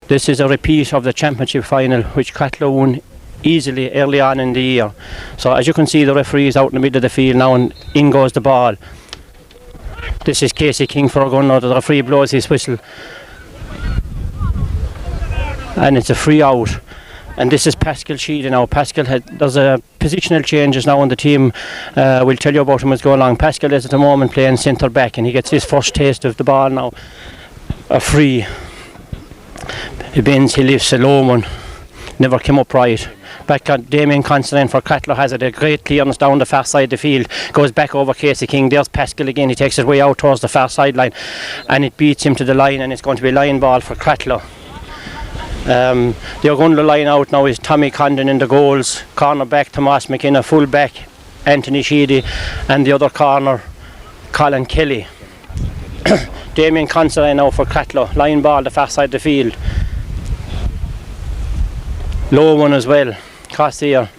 This is a repeat of the championship final, which Cratloe won easily early on in the year. So as you can see, the referee is out in the middle of the field now, and in goes the ball. This is Casey King for Ogonnelloe. The referee blows his whistle, and it's a free out. And this is Pascal Sheedy now. Pascal there's a positional changes now on the team. We'll tell you about him as we go along. Pascal is at the moment playing centre back, and he gets his first taste of the ball now. A free. He bends, he lifts a low one. Never came up right. Back on Damien Considine for Cratloe has it. A great clearance down the far side of the field. Goes back over Casey King. There's Pascal again. He takes it way out towards the far sideline, and it beats him to the line, and it's going to be a line ball for Cratloe. The Ogonnelloe line out now is Tommy Condon in the goals. Corner back Tomas McKenna. Full back Anthony Sheedy. And the other corner Colin Kelly. Damien Considine now for Cratloe. Line ball the far side of the field. Low one as well. Cross here.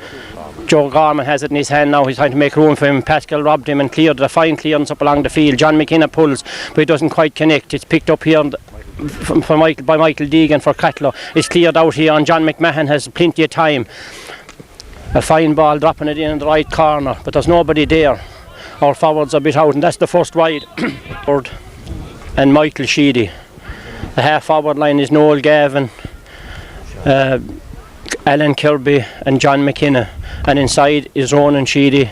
Joe Gorman has it in his hand now. He's trying to make room for him. Pascal robbed him and cleared a fine clearance up along the field. John McKenna pulls, but he doesn't quite connect. It's picked up here by Michael Deegan for Cratloe. It's cleared out here, and John McMahon has plenty of time. A fine ball dropping it in the right corner, but there's nobody there. Our forwards are a bit out, and that's the first wide. And Michael Sheedy. The half forward line is Noel Gavin, Alan Kirby and John McKenna, and inside is Ronan Sheedy,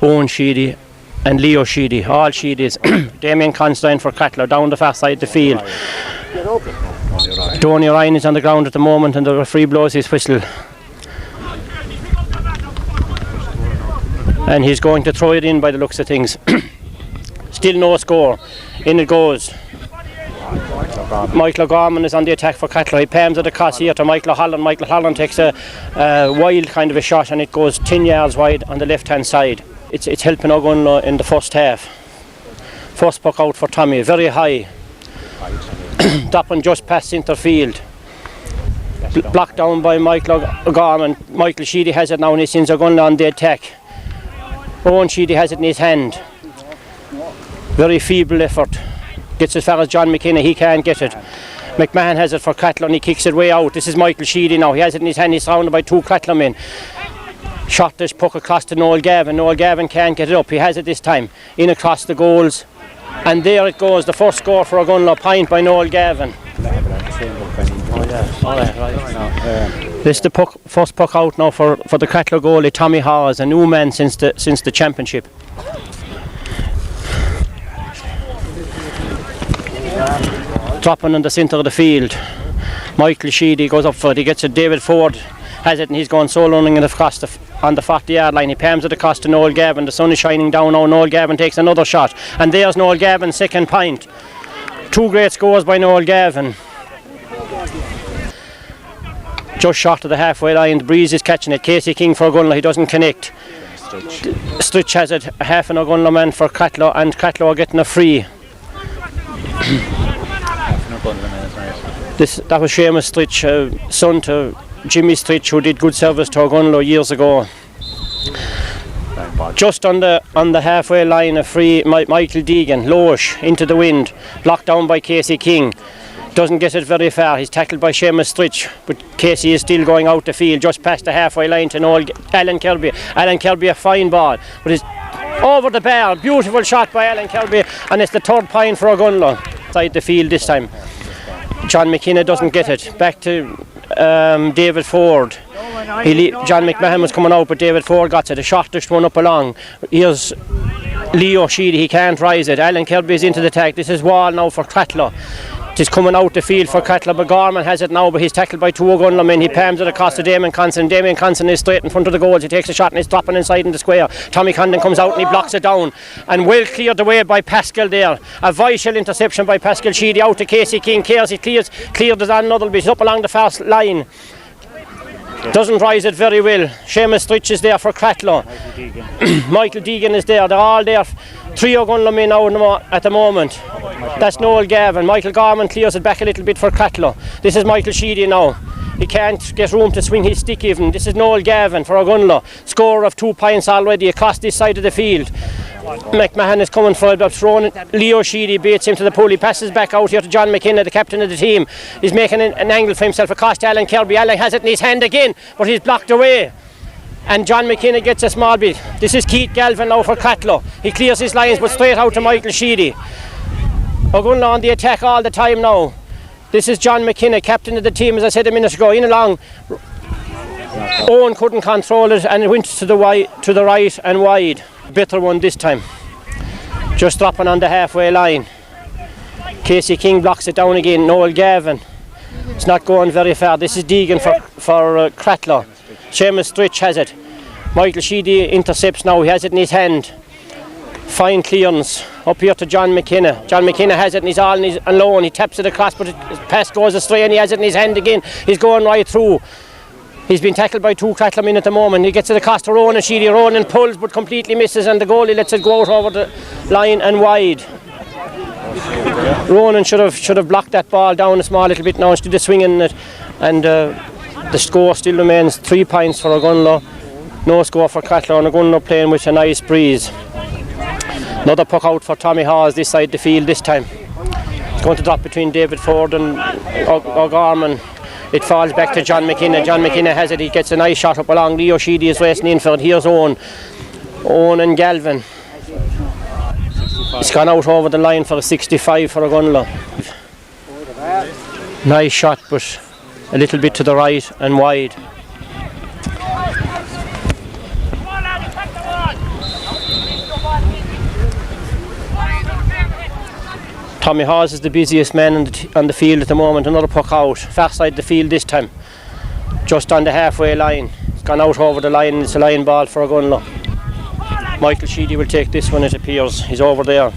Owen Sheedy and Leo Sheedy. All Sheedys. Damien Considine for Cratloe down the far side of the field. Tony Ryan is on the ground at the moment, and the referee blows his whistle, and he's going to throw it in by the looks of things. Still no score. In it goes. Michael Gorman is on the attack for Cratloe. He palms it across here to Michael Holland. Michael Holland takes a wild kind of a shot, and it goes 10 yards wide on the left hand side. It's helping Ogonnelloe in the first half. First puck out for Tommy, very high. Dropping just past centre field. Blocked down by Michael Gorman. Michael Sheedy has it now, and he sends Ogonnelloe on the attack. Owen Sheedy has it in his hand. Very feeble effort. Gets as far as John McKenna, he can't get it. McMahon has it for Cratloe, and he kicks it way out. This is Michael Sheedy now. He has it in his hand. He's surrounded by two Cratloe men. Shot this puck across to Noel Gavin. Noel Gavin can't get it up. He has it this time. In across the goals. And there it goes. The first score for Ogonnelloe. Point by Noel Gavin. This is the first puck out now for the Cratloe goalie, Tommy Hawes, a new man since the championship. Dropping in the centre of the field. Michael Sheedy goes up for it. He gets it. David Ford has it, and he's going soloing it across on the 40-yard line. He palms it across to Noel Gavin. The sun is shining down now. Noel Gavin takes another shot, and there's Noel Gavin's second point. Two great scores by Noel Gavin. Just short of the halfway line. The breeze is catching it. Casey King for Ogonnelloe. He doesn't connect. Stritch has it. Half an Ogonnelloe man for Cratloe, and Cratloe are getting a free. That was Seamus Stritch, son to Jimmy Stritch, who did good service to Ogonnelloe years ago. Just on the halfway line, a free. Michael Deegan, lowish into the wind, blocked down by Casey King. Doesn't get it very far. He's tackled by Seamus Stritch, but Casey is still going out the field, just past the halfway line to Alan Kirby. Alan Kirby, a fine ball, but it's over the bar. Beautiful shot by Alan Kirby, and it's the third point for Ogonnelloe. Side the field this time. John McKenna doesn't get it. Back to David Ford. John McMahon was coming out, but David Ford got it. A shortest one up along. Here's Leo Sheedy. He can't rise it. Alan Kirby is into the attack. This is Wall now for Cratloe. It is coming out the field for Cratloe, but Gorman has it now, but he's tackled by two Ogonnelloe men. He palms it across to Damien Considine. Damien Considine is straight in front of the goals. He takes a shot, and he's dropping inside in the square. Tommy Condon comes out, and he blocks it down, and well cleared away by Pascal there. A vital interception by Pascal Sheedy out to Casey King. He cleared it on Nuddleby. He's up along the fast line. Doesn't rise it very well. Seamus Stritch is there for Cratloe. Michael Deegan is there. They're all there. Three Ogonnelloe men now at the moment. That's Noel Gavin. Michael Gorman clears it back a little bit for Cratloe. This is Michael Sheedy now. He can't get room to swing his stick even. This is Noel Gavin for Ogonnelloe. Score of 2 points already across this side of the field. McMahon is coming for it, but thrown. Leo Sheedy beats him to the pool. He passes back out here to John McKinnon, the captain of the team. He's making an angle for himself across to Alan Kirby. Alan has it in his hand again, but he's blocked away. And John McKinnon gets a small bit. This is Keith Galvin now for Cratloe. He clears his lines, but straight out to Michael Sheedy. Ogonnelloe on the attack all the time now. This is John McKinnon, captain of the team, as I said a minute ago. In along. Owen couldn't control it and it went to the right and wide. Better one this time. Just dropping on the halfway line. Casey King blocks it down again. Noel Gavin. It's not going very far. This is Deegan for Cratloe. Seamus Stritch has it. Michael Sheedy intercepts now. He has it in his hand. Fine clearance up here to John McKinnon. John McKinnon has it and he's all alone. He taps it across, but the pass goes astray and he has it in his hand again. He's going right through. He's been tackled by 2 Cratloe men at the moment. He gets it across to Ronan Sheedy. Ronan pulls but completely misses, and the goalie lets it go out over the line and wide. Ronan should have blocked that ball down a small little bit now instead of swinging it, and the score still remains 3 points for Ogonnelloe. No score for Cratloe, and Ogonnelloe playing with a nice breeze. Another puck out for Tommy Hawes this side the field this time. It's going to drop between David Ford and O'Gorman. It falls back to John McKinnon. John McKinnon has it. He gets a nice shot up along. Leo Sheedy is racing in for it. Here's Owen and Galvin. It's gone out over the line for a 65 for Ogonnelloe. Nice shot, but a little bit to the right and wide. Tommy Hawes is the busiest man on the field at the moment. Another puck out, far side the field this time, just on the halfway line. It's gone out over the line and it's a line ball for Ogonnelloe. Michael Sheedy will take this one, it appears. He's over there.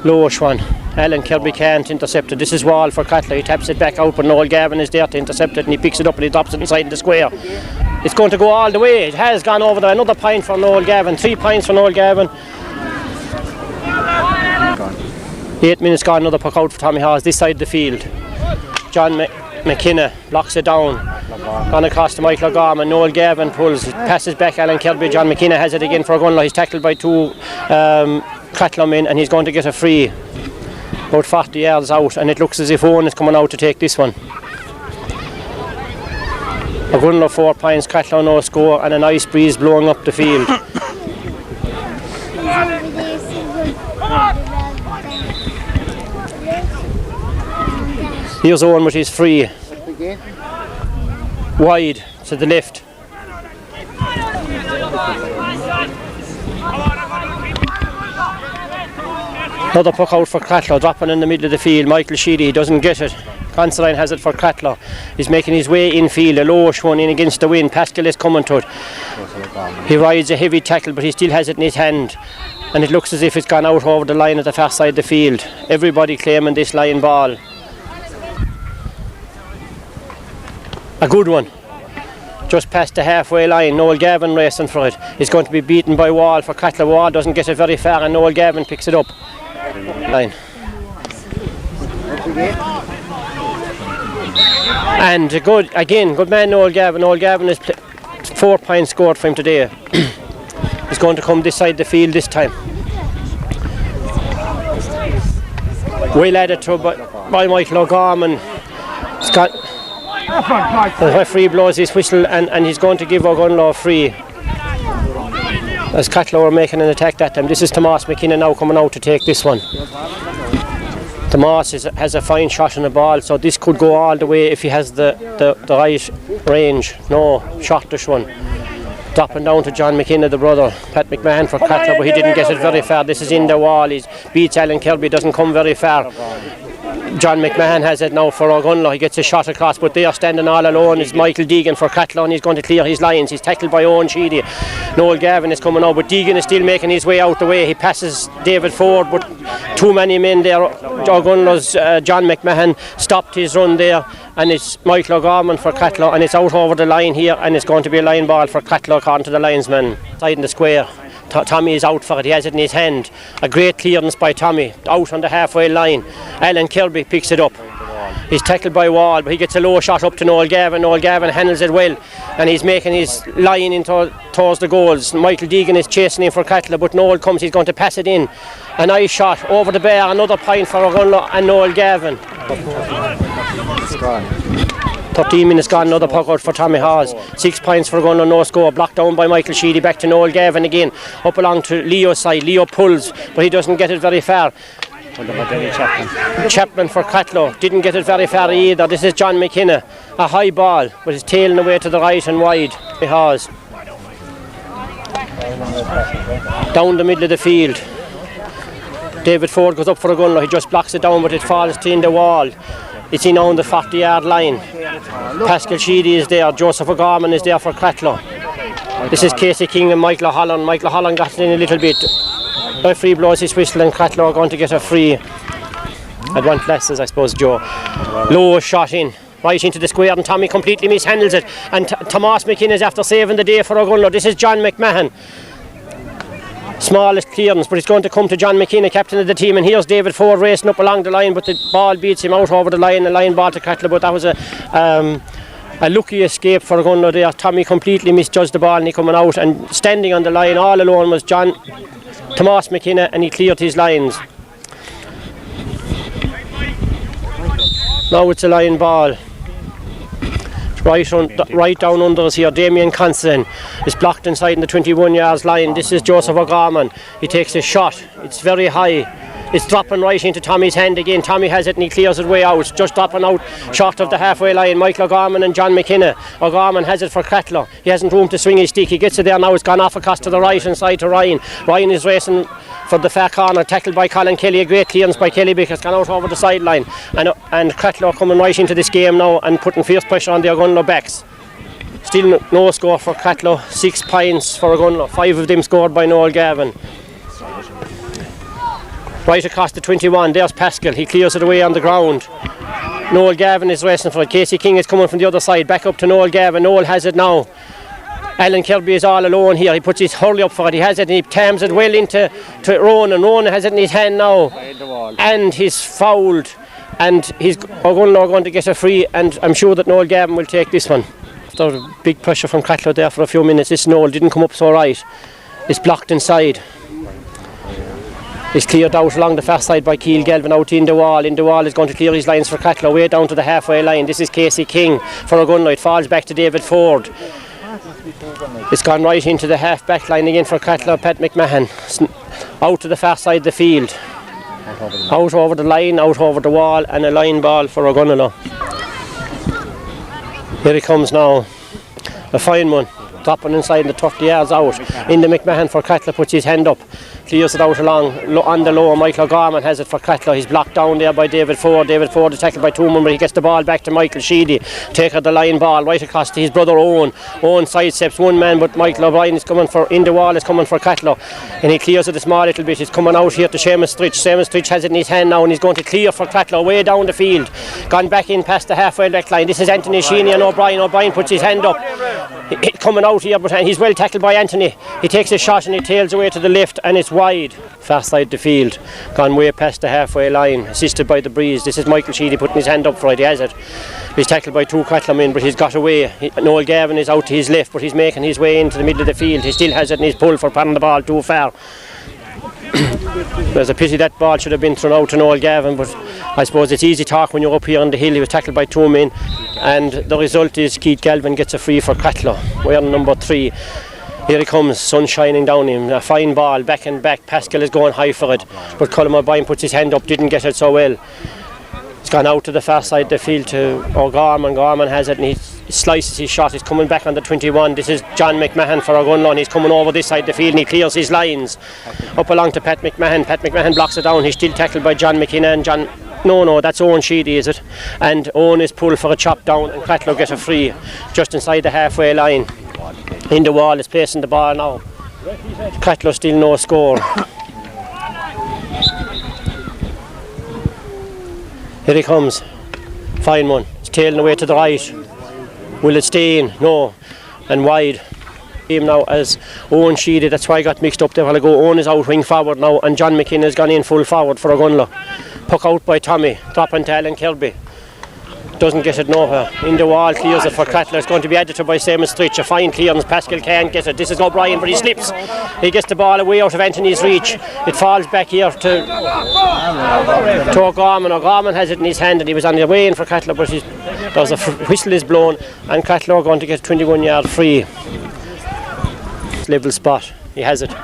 Lowish one. Alan Kirby can't intercept it. This is Wall for Cratloe. He taps it back out, but Noel Gavin is there to intercept it, and he picks it up and he drops it inside the square. It's going to go all the way. It has gone over there. Another point for Noel Gavin. 3 points for Noel Gavin. 8 minutes gone. Another puck out for Tommy Hawes this side of the field. John McKinnon blocks it down. Gone across to Michael O'Gorman. Noel Gavin pulls. Passes back Alan Kirby. John McKinnon has it again for Ogonnelloe. He's tackled by 2 Cratloe men, and he's going to get a free. About 40 yards out, and it looks as if Owen is coming out to take this one. Ogonnelloe 4 points, Cratloe no score, and a nice breeze blowing up the field. Here's Owen with his free. Wide to the left. Another puck out for Cratloe, dropping in the middle of the field. Michael Sheedy doesn't get it. Considine has it for Cratloe. He's making his way infield. A lowish one in against the wind. Pascal is coming to it. He rides a heavy tackle, but he still has it in his hand. And it looks as if it's gone out over the line at the far side of the field. Everybody claiming this line ball. A good one. Just past the halfway line. Noel Gavin racing for it. He's going to be beaten by Wall for Cratloe. Wall doesn't get it very far, and Noel Gavin picks it up. Line. And good man Noel Gavin. Noel Gavin is 4 points scored for him today. He's going to come this side of the field this time. Well added to by Michael O'Gorman. The referee blows his whistle, and he's going to give Ogonnelloe a free. As Cratloe are making an attack that time. This is Tomas McKinnon now coming out to take this one. Tomas has a fine shot on the ball, so this could go all the way if he has the right range. No, shortish one. Dropping down to John McKinnon, the brother. Pat McMahon for Cratloe, but he didn't get it very far. This is in the wall. He beats Alan Kirby, doesn't come very far. John McMahon has it now for Ogonnelloe. He gets a shot across, but they are standing all alone. It's Michael Deegan for Cratloe, and he's going to clear his lines. He's tackled by Owen Sheedy. Noel Gavin is coming out, but Deegan is still making his way out the way. He passes David Ford, but too many men there. Ogonnelloe's John McMahon stopped his run there, and it's Michael O'Gorman for Cratloe, and it's out over the line here, and it's going to be a line ball for Cratloe according to the linesman. Side in the square. Tommy is out for it. He has it in his hand. A great clearance by Tommy, out on the halfway line. Alan Kirby picks it up. He's tackled by Wall, but he gets a low shot up to Noel Gavin. Noel Gavin handles it well, and he's making his line in towards the goals. Michael Deegan is chasing him for Cratloe, but Noel comes, he's going to pass it in. A nice shot over the bar, another point for Ogonnelloe and Noel Gavin. 13 minutes gone, another puck out for Tommy Hawes. 6 points for Ogonnelloe, no score. Blocked down by Michael Sheedy, back to Noel Gavin again. Up along to Leo's side. Leo pulls, but he doesn't get it very far. Chapman for Cratloe, didn't get it very far either. This is John McKenna. A high ball, but he's tailing away to the right and wide. Hawes. Down the middle of the field. David Ford goes up for Ogonnelloe. He just blocks it down, but it falls in the wall. It's in on the 40-yard line. Pascal Sheedy is there. Joseph O'Gorman is there for Cratloe. This is Casey King and Michael Holland. Michael Holland got it in a little bit. Referee blows his whistle and Cratloe are going to get a free. I'd want less, I suppose, Joe. Low shot in, right into the square, and Tommy completely mishandles it. And Tomas McKinnon is after saving the day for Ogonnelloe. This is John McMahon. Smallest clearance, but it's going to come to John McKenna, captain of the team, and here's David Ford racing up along the line, but the ball beats him out over the line ball to Cratloe, but that was a lucky escape for Ogonnelloe there. Tommy completely misjudged the ball and he coming out, and standing on the line all alone was Tomas McKenna, and he cleared his lines. Now it's a line ball. Right down under us here, Damien Considine is blocked inside in the 21 yards line. This is Joseph O'Gorman. He takes a shot. It's very high. It's dropping right into Tommy's hand again. Tommy has it and he clears it way out. Just dropping out short of the halfway line. Michael O'Gorman and John McKenna. O'Gorman has it for Cratloe. He hasn't room to swing his stick. He gets it there now. It's gone off across to the right hand side to Ryan. Ryan is racing for the far corner, tackled by Colin Kelly. A great clearance by Kelly because it's gone out over the sideline. And Cratloe coming right into this game now and putting fierce pressure on the Ogonnelloe backs. Still no score for Cratloe. 6 points for Ogonnelloe. 5 of them scored by Noel Gavin. Right across the 21, there's Pascal. He clears it away on the ground. Noel Gavin is racing for it. Casey King is coming from the other side. Back up to Noel Gavin. Noel has it now. Alan Kirby is all alone here. He puts his hurley up for it. He has it and he tams it well into Ronan. Ronan has it in his hand now. And he's fouled. And he's Ogonnelloe going to get a free. And I'm sure that Noel Gavin will take this one. After big pressure from Cratloe there for a few minutes, this Noel didn't come up so right. It's blocked inside. It's cleared out along the far side by Keil Galvin out in the wall. In the wall is going to clear his lines for Cratloe way down to the halfway line. This is Casey King for Ogonnelloe. It falls back to David Ford. It's gone right into the half back line again for Cratloe. Pat McMahon out to the far side of the field. Out over the line, out over the wall, and a line ball for Ogonnelloe. Here he comes now. A fine one. Dropping inside the 30 yards out. Into McMahon for Cratloe, puts his hand up. Clears it out along on the low. Michael O'Gorman has it for Cratloe. He's blocked down there by David Ford. David Ford is tackled by two men, but he gets the ball back to Michael Sheedy. Taker the line ball right across to his brother Owen. Owen sidesteps one man, but Michael O'Brien is coming for in the wall. Is coming for Cratloe, and he clears it a small little bit. He's coming out here to Seamus Stritch. Seamus Stritch has it in his hand now, and he's going to clear for Cratloe way down the field. Gone back in past the halfway back line. This is Anthony Sheeny and O'Brien. O'Brien puts his hand up. Coming out here, but he's well tackled by Anthony. He takes a shot and he tails away to the left, and it's wide. Far side the field, gone way past the halfway line, assisted by the breeze. This is Michael Sheedy putting his hand up for it. He has it. He's tackled by two Cratloe men, but he's got away. Noel Gavin is out to his left, but he's making his way into the middle of the field. He still has it, and he's pulled for patting the ball too far. There's a pity that ball should have been thrown out to Noel Gavin, but I suppose it's easy talk when you're up here on the hill. He was tackled by two men, and the result is Keith Galvin gets a free for Cratloe. We're on number 3. Here he comes, sun shining down him. A fine ball, back and back. Pascal is going high for it, but Colin O'Brien puts his hand up, didn't get it so well. It's gone out to the far side of the field to O'Gorman. Gorman has it and he slices his shot. He's coming back on the 21. This is John McMahon for Ogonnelloe, and he's coming over this side of the field and he clears his lines. Up along to Pat McMahon. Pat McMahon blocks it down. He's still tackled by John McKenna and John... No, that's Owen Sheedy, is it? And Owen is pulled for a chop down, and Cratloe get a free just inside the halfway line. In the wall is placing the ball now. Cratloe still no score. Here he comes. Fine one. It's tailing away to the right. Will it stay in? No. And wide. Him now as Owen Sheedy. That's why I got mixed up there a while ago. Owen is out wing forward now, and John McKinnon has gone in full forward for Ogonnelloe. Puck out by Tommy. Dropping to Alan Kirby. Doesn't get it nowhere. In the wall, clears it for Cratloe. It's going to be added to by Seamus Stritch. A fine clearance. Pascal can't get it. This is O'Brien, but he slips. He gets the ball away out of Anthony's reach. It falls back here to O'Gorman. O'Gorman has it in his hand, and he was on the way in for Cratloe, but there's a whistle is blown, and Cratloe are going to get a 21-yard free. Level spot. He has it.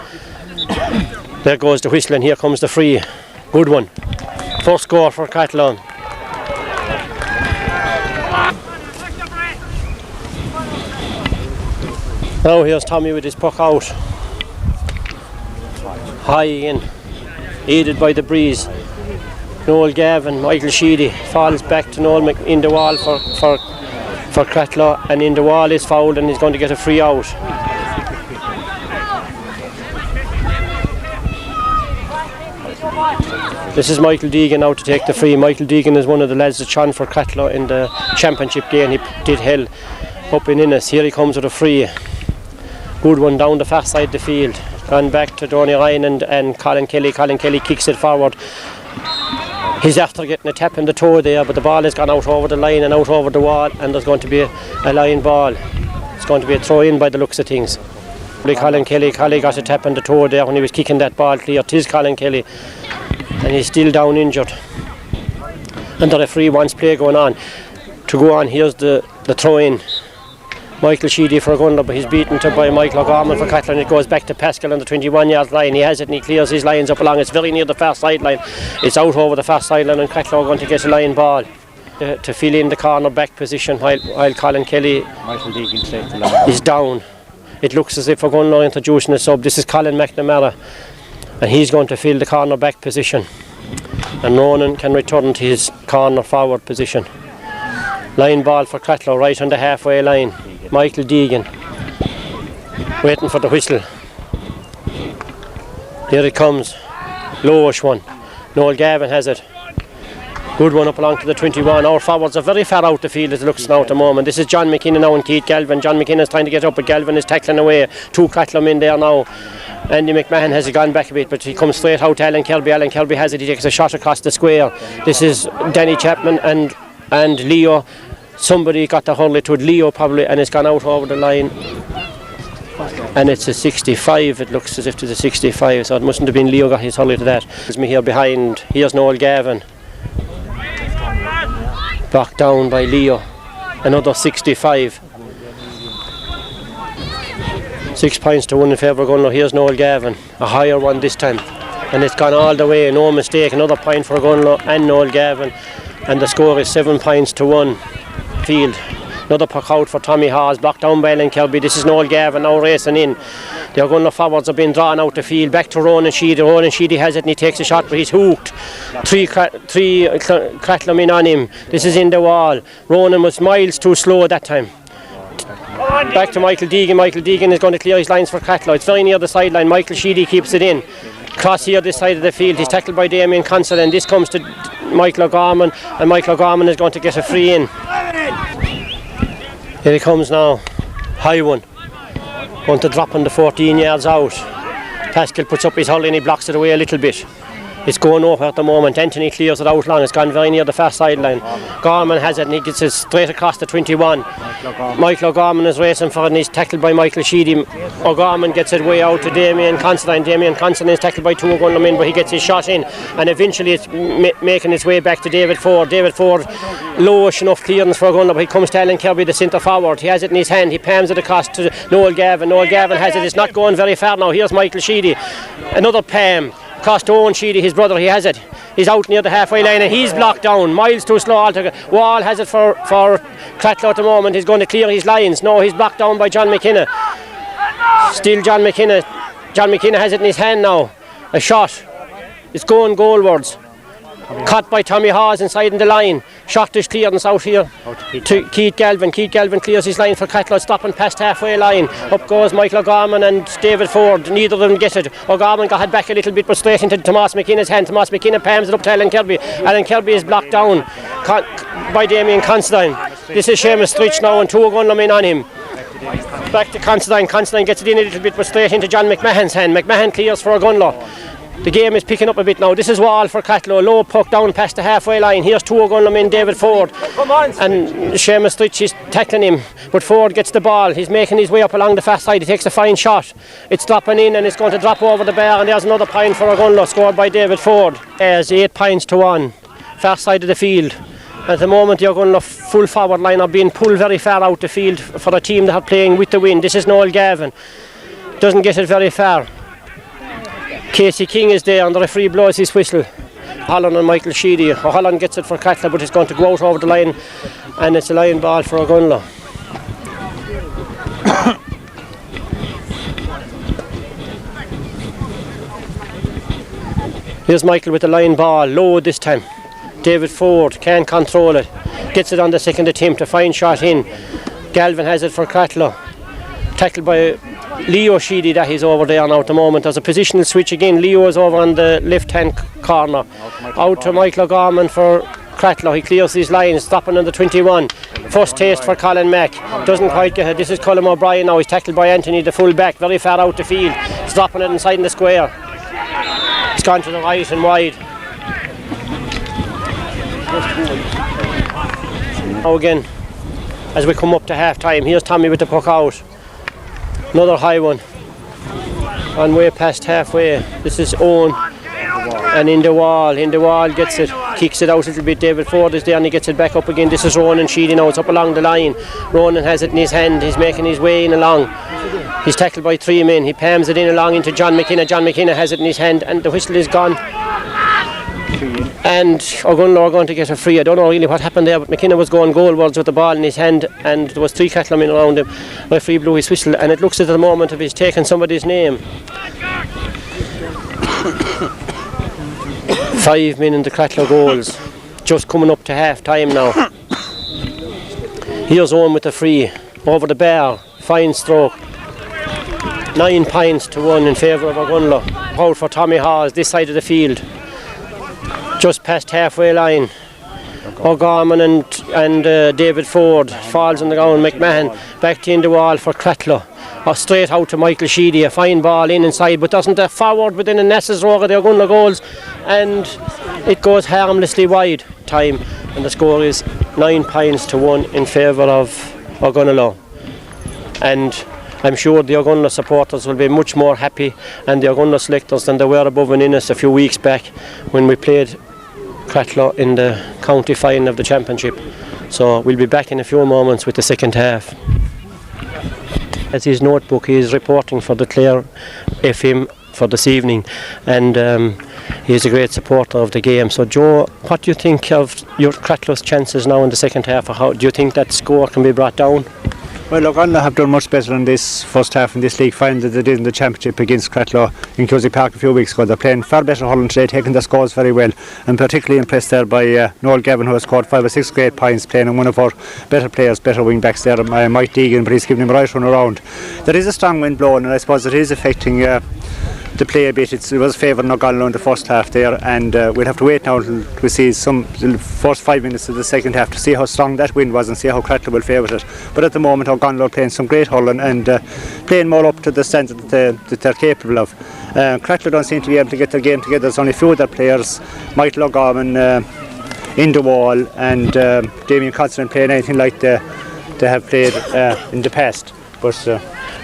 There goes the whistle, and here comes the free. Good one. First score for Cratloe. Now here's Tommy with his puck out. High in, aided by the breeze. Noel Gavin, Michael Sheedy falls back to Noel in the wall for Cratloe, and in the wall is fouled, and he's going to get a free out. This is Michael Deegan now to take the free. Michael Deegan is one of the lads that shone for Cratloe in the championship game. He did hell up in Innes. Here he comes with a free. Good one down the far side of the field. Gone back to Donny Ryan and Colin Kelly. Colin Kelly kicks it forward. He's after getting a tap in the toe there, but the ball has gone out over the line and out over the wall, and there's going to be a line ball. It's going to be a throw in by the looks of things. Colin Kelly got a tap in the toe there when he was kicking that ball clear. 'Tis Colin Kelly, and he's still down injured. And the referee wants play going on. To go on, here's the throw in. Michael Sheedy for Ogonnelloe, but he's beaten to by Michael O'Gorman for Cratloe, and it goes back to Pascal on the 21-yard line. He has it and he clears his lines up along. It's very near the far sideline. It's out over the far sideline, and Cratloe are going to get a line ball to fill in the corner back position while Colin Kelly is down. It looks as if Ogonnelloe introducing a sub. This is Colin McNamara, and he's going to fill the corner back position, and Ronan can return to his corner forward position. Line ball for Cratloe right on the halfway line. Michael Deegan waiting for the whistle. Here it comes. Lowish one. Noel Gavin has it. Good one up along to the 21. Our forwards are very far out the field as it looks now at the moment. This is John McKinnon now and Keith Galvin. John McKinnon is trying to get up, but Galvin is tackling away. Two Cratloe in there now. Andy McMahon has gone back a bit, but he comes straight out to Alan Kelby. Alan Kelby has it. He takes a shot across the square. This is Danny Chapman and Leo. Somebody got the hurl to it, Leo probably, and it's gone out over the line. And it's a 65, it looks as if it's a 65, so it mustn't have been Leo got his hurl to that. It's me here behind. Here's Noel Gavin. Back down by Leo. Another 65. 6 points to 1 in favour of Ogonnelloe. Here's Noel Gavin. A higher one this time. And it's gone all the way, no mistake. Another point for Ogonnelloe and Noel Gavin. And the score is 7 points to 1. Field. Another puck out for Tommy Hawes, blocked down by Alan Kelby. This is Noel Gavin now racing in. The Ogonnelloe forwards have been drawn out the field. Back to Ronan Sheedy. Ronan Sheedy has it and he takes a shot, but he's hooked. Three Cratloe in on him. This is in the wall. Ronan was miles too slow at that time. Back to Michael Deegan. Michael Deegan is going to clear his lines for Cratloe. It's very near the sideline. Michael Sheedy keeps it in. Cross here this side of the field. He's tackled by Damien Consul, and this comes to Michael O'Gorman, and Michael O'Gorman is going to get a free in. Here he comes now. High one. Going to drop on the 14 yards out. Pascal puts up his hull and he blocks it away a little bit. It's going over at the moment. Anthony clears it out long. It's gone very near the far sideline. Gorman has it and he gets it straight across the 21. Michael O'Gorman is racing for it and he's tackled by Michael Sheedy. O'Gorman gets it way out to Damien Considine. Damien Considine is tackled by two Ogonnelloe men, but he gets his shot in, and eventually it's making its way back to David Ford. David Ford, lowish enough clearance for Ogonnelloe, but he comes to Alan Kirby, the centre forward. He has it in his hand. He palms it across to Noel Gavin. Noel Gavin has it. It's not going very far now. Here's Michael Sheedy. Another palm. Across to Owen Sheedy, his brother. He has it. He's out near the halfway line and he's blocked down. Miles too slow altogether. Wall has it for Cratloe at the moment. He's going to clear his lines. No, he's blocked down by John McKinnon. Still John McKinnon. John McKinnon has it in his hand now. A shot. It's going goalwards. Caught by Tommy Hawes inside in the line. Shot is clearance out here to Keith Galvin. Keith Galvin clears his line for Cratloe, stopping past halfway line. Up goes Michael O'Gorman and David Ford. Neither of them get it. O'Gorman got it back a little bit, but straight into Tomas McKinnon's hand. Tomas McKinnon palms it up to Alan Kirby. Alan Kirby is blocked down by Damien Considine. This is Seamus Stritch now and two Ogonnelloe men on him. Back to Considine. Considine gets it in a little bit, but straight into John McMahon's hand. McMahon clears for Ogonnelloe. The game is picking up a bit now. This is Wall for Cratloe. Low puck down past the halfway line. Here's two Ogonnelloe men, David Ford. And Seamus Stritch is tackling him. But Ford gets the ball. He's making his way up along the fast side. He takes a fine shot. It's dropping in and it's going to drop over the bar. And there's another point for Ogonnelloe, scored by David Ford. There's 8 points to 1. Fast side of the field. At the moment, the Ogonnelloe full forward line are being pulled very far out the field for a team that are playing with the wind. This is Noel Gavin. Doesn't get it very far. Casey King is there and the referee blows his whistle. Holland and Michael Sheedy. Holland gets it for Cratloe, but it's going to go out over the line and it's a line ball for Ogonnelloe. Here's Michael with the line ball, low this time. David Ford can't control it. Gets it on the second attempt, a fine shot in. Galvin has it for Cratloe. Tackled by Leo Sheedy, that he's over there now at the moment. There's a positional switch again. Leo is over on the left-hand corner. Out to Michael O'Gorman for Cratloe. He clears his line, stopping on the 21. First taste for Colin Mack. Doesn't quite get it. This is Colin O'Brien now. He's tackled by Anthony, the full-back, very far out the field. He's dropping it inside in the square. It's gone to the right and wide. Now again, as we come up to half-time, here's Tommy with the puck out. Another high one. On way past halfway. This is Owen. And in the wall gets it. Kicks it out a little bit. David Ford is there and he gets it back up again. This is Ronan Sheedy now. It's up along the line. Ronan has it in his hand. He's making his way in along. He's tackled by 3 men. He palms it in along into John McKenna. John McKenna has it in his hand and the whistle is gone. And Ogonnelloe are going to get a free. I don't know really what happened there, but McKenna was going goalwards with the ball in his hand and there was 3 Cratloe men around him. Referee blew his whistle and it looks at the moment of he's taken somebody's name. 5 men in the Cratloe goals. Just coming up to half time now. Here's Owen with the free. Over the bar. Fine stroke. 9 points to 1 in favour of Ogonnelloe. Out for Tommy Hawes, this side of the field. Just past halfway line. O'Gorman and David Ford falls on the ground. McMahon back to in the wall for Cratloe. Straight out to Michael Sheedy. A fine ball inside, but doesn't forward within a Ness's row of the Ogonnelloe goals, and it goes harmlessly wide. Time, and the score is 9 points to 1 in favour of Ogonnelloe. And I'm sure the Ogonnelloe supporters will be much more happy, and the Ogonnelloe selectors, than they were above and in us a few weeks back when we played Cratloe in the county final of the championship. So we'll be back in a few moments with the second half. As his notebook, he is reporting for the Clare FM for this evening, and he is a great supporter of the game. So Joe, what do you think of your Cratloe's chances now in the second half, or how do you think that score can be brought down? Well, Ogonnelloe have done much better in this first half in this league final than they did in the championship against Cratloe in Cusack Park a few weeks ago. They're playing far better hurling today, taking their scores very well, and particularly impressed there by Noel Gavin, who has scored 5 or 6 great points, playing in one of our better players, better wing backs there, Mike Deegan, but he's giving him a right run around. There is a strong wind blowing, and I suppose it is affecting the play a bit. It was favouring Ogonnelloe in the first half there, and we'll have to wait now until we see the first 5 minutes of the second half to see how strong that wind was and see how Cratloe will fare with it. But at the moment Ogonnelloe are playing some great hurling and playing more up to the standard that they're capable of. Cratloe don't seem to be able to get their game together. There's only a few of their players, Michael O'Gorman in the wall, and Damien Constantine playing anything like they have played in the past. But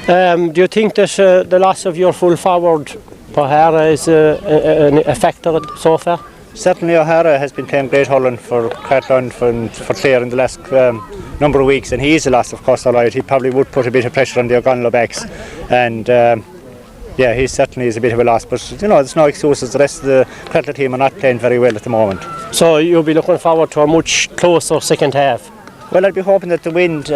do you think that the loss of your full forward O'Hara is a factor so far? Certainly O'Hara has been playing great hurling for Cratloe and for Clare in the last number of weeks, and he is a loss, of course, all right. He probably would put a bit of pressure on the Ogonnelloe backs, and yeah, he certainly is a bit of a loss, but you know, there's no excuses. The rest of the Cratloe team are not playing very well at the moment. So you'll be looking forward to a much closer second half? Well, I'd be hoping that the wind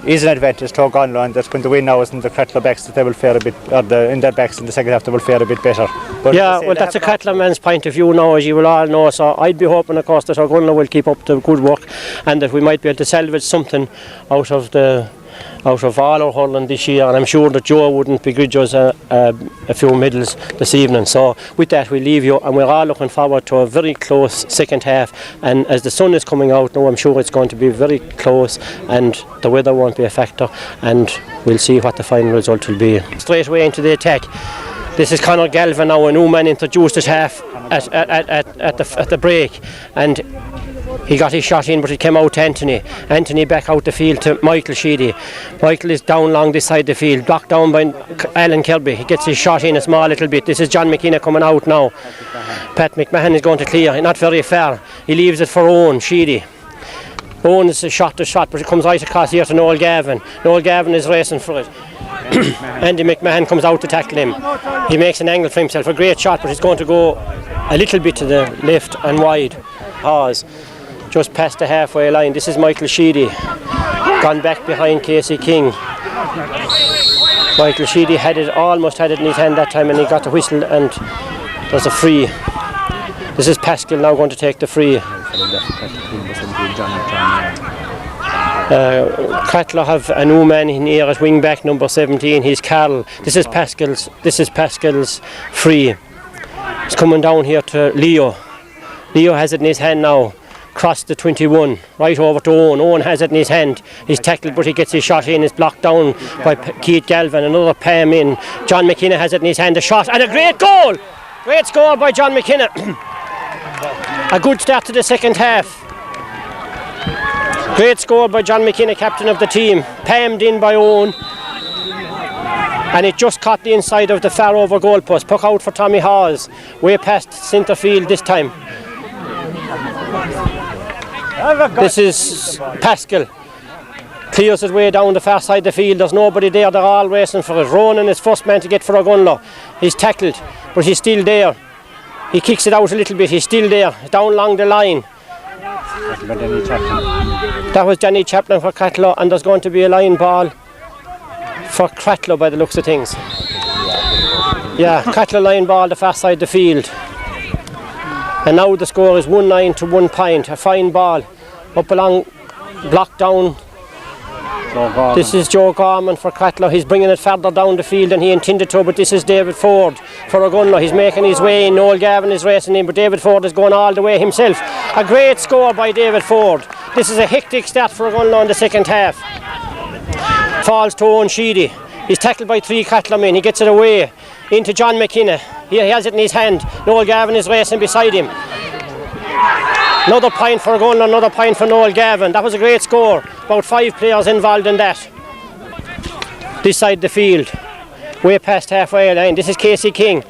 is an advantage to Ogonnelloe, and that when the wind now is in the Cratloe backs, that they will fare a bit, or in their backs in the second half, they will fare a bit better. But yeah, well, that's a Cratloe man's point of view now, as you will all know. So I'd be hoping, of course, that Ogonnelloe will keep up the good work, and that we might be able to salvage something out of all our hurling this year. And I'm sure that Joe wouldn't begrudge us a few medals this evening. So with that, we leave you, and we're all looking forward to a very close second half. And as the sun is coming out now, I'm sure it's going to be very close, and the weather won't be a factor, and we'll see what the final result will be. Straight away into the attack. This is Conor Galvin now, a new man introduced at half at the break, and he got his shot in, but it came out to Anthony. Anthony back out the field to Michael Sheedy. Michael is down along this side of the field, blocked down by Alan Kirby. He gets his shot in a small little bit. This is John McKenna coming out now. Pat McMahon is going to clear, not very far. He leaves it for Owen Sheedy. Owen is a shot, but it comes right across here to Noel Gavin. Noel Gavin is racing for it. Andy McMahon comes out to tackle him. He makes an angle for himself, a great shot, but he's going to go a little bit to the left and wide. Pause, just past the halfway line. This is Michael Sheedy, gone back behind Casey King. Michael Sheedy almost had it in his hand that time, and he got the whistle, and there's a free. This is Pascal now going to take the free. Cratloe have a new man in here at wing back, number 17. He's Carl. This is Pascal's free. It's coming down here to Leo. Leo has it in his hand now. Cross the 21, right over to Owen. Owen has it in his hand. He's tackled, but he gets his shot in. It's blocked down by Keith Galvin. Another Pam in. John McKenna has it in his hand. A shot and a great goal. Great score by John McKenna. A good start to the second half. Great score by John McKenna, captain of the team. Pammed in by Owen. And it just caught the inside of the far over goalpost. Puck out for Tommy Hawes. Way past centre field this time. This is Pascal. Clears his way down the far side of the field. There's nobody there. They're all racing for it. Ronan is first man to get for Ogonnelloe. He's tackled, but he's still there. He kicks it out a little bit. He's still there, down along the line. That was Johnny Chaplin for Cratloe, and there's going to be a line ball for Cratloe by the looks of things. Yeah, Cratloe line ball the far side of the field. And now the score is 1-9 to 1 point. A fine ball up along, blocked down. This is Joe Gorman for Cratloe. He's bringing it further down the field than he intended to, but this is David Ford for Ogonnelloe. He's making his way in. Noel Gavin is racing in, but David Ford is going all the way himself. A great score by David Ford. This is a hectic start for Ogonnelloe in the second half. Falls to Owen Sheedy. He's tackled by 3 Cratloe men. He gets it away into John McKenna. Here he has it in his hand. Noel Gavin is racing beside him. Another point for Ogonnelloe, another point for Noel Gavin. That was a great score. About 5 players involved in that. This side of the field, way past halfway line. This is Casey King.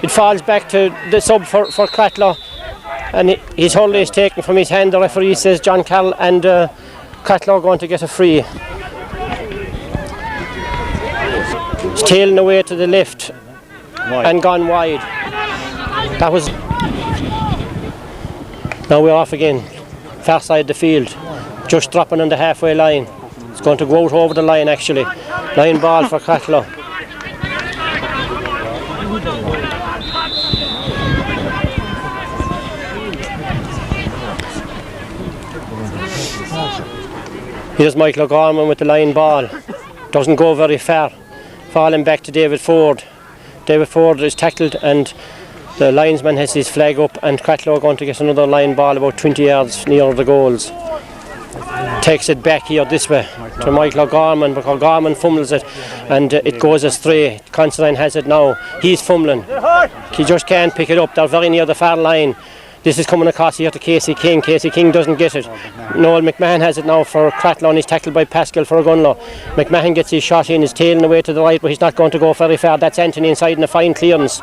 It falls back to the sub for Cratloe, and his hurley is taken from his hand. The referee says John Carroll, and Cratloe are going to get a free. It's tailing away to the left and gone wide. That was. Now we're off again, far side of the field, just dropping on the halfway line. It's going to go out over the line actually. Line ball for Cratloe. Here's Michael O'Gorman with the line ball. Doesn't go very far. Falling back to David Ford. David Ford is tackled, and the linesman has his flag up, and Cratloe are going to get another line ball about 20 yards near the goals. Takes it back here this way to Michael O'Gorman, but O'Gorman fumbles it, and it goes astray. Considine has it now. He's fumbling. He just can't pick it up. They're very near the far line. This is coming across here to Casey King. Casey King doesn't get it. Noel McMahon has it now for Cratloe, and he's tackled by Pascal for Ogonnelloe. McMahon gets his shot in, he's tailing away to the right, but he's not going to go very far. That's Anthony inside in a fine clearance.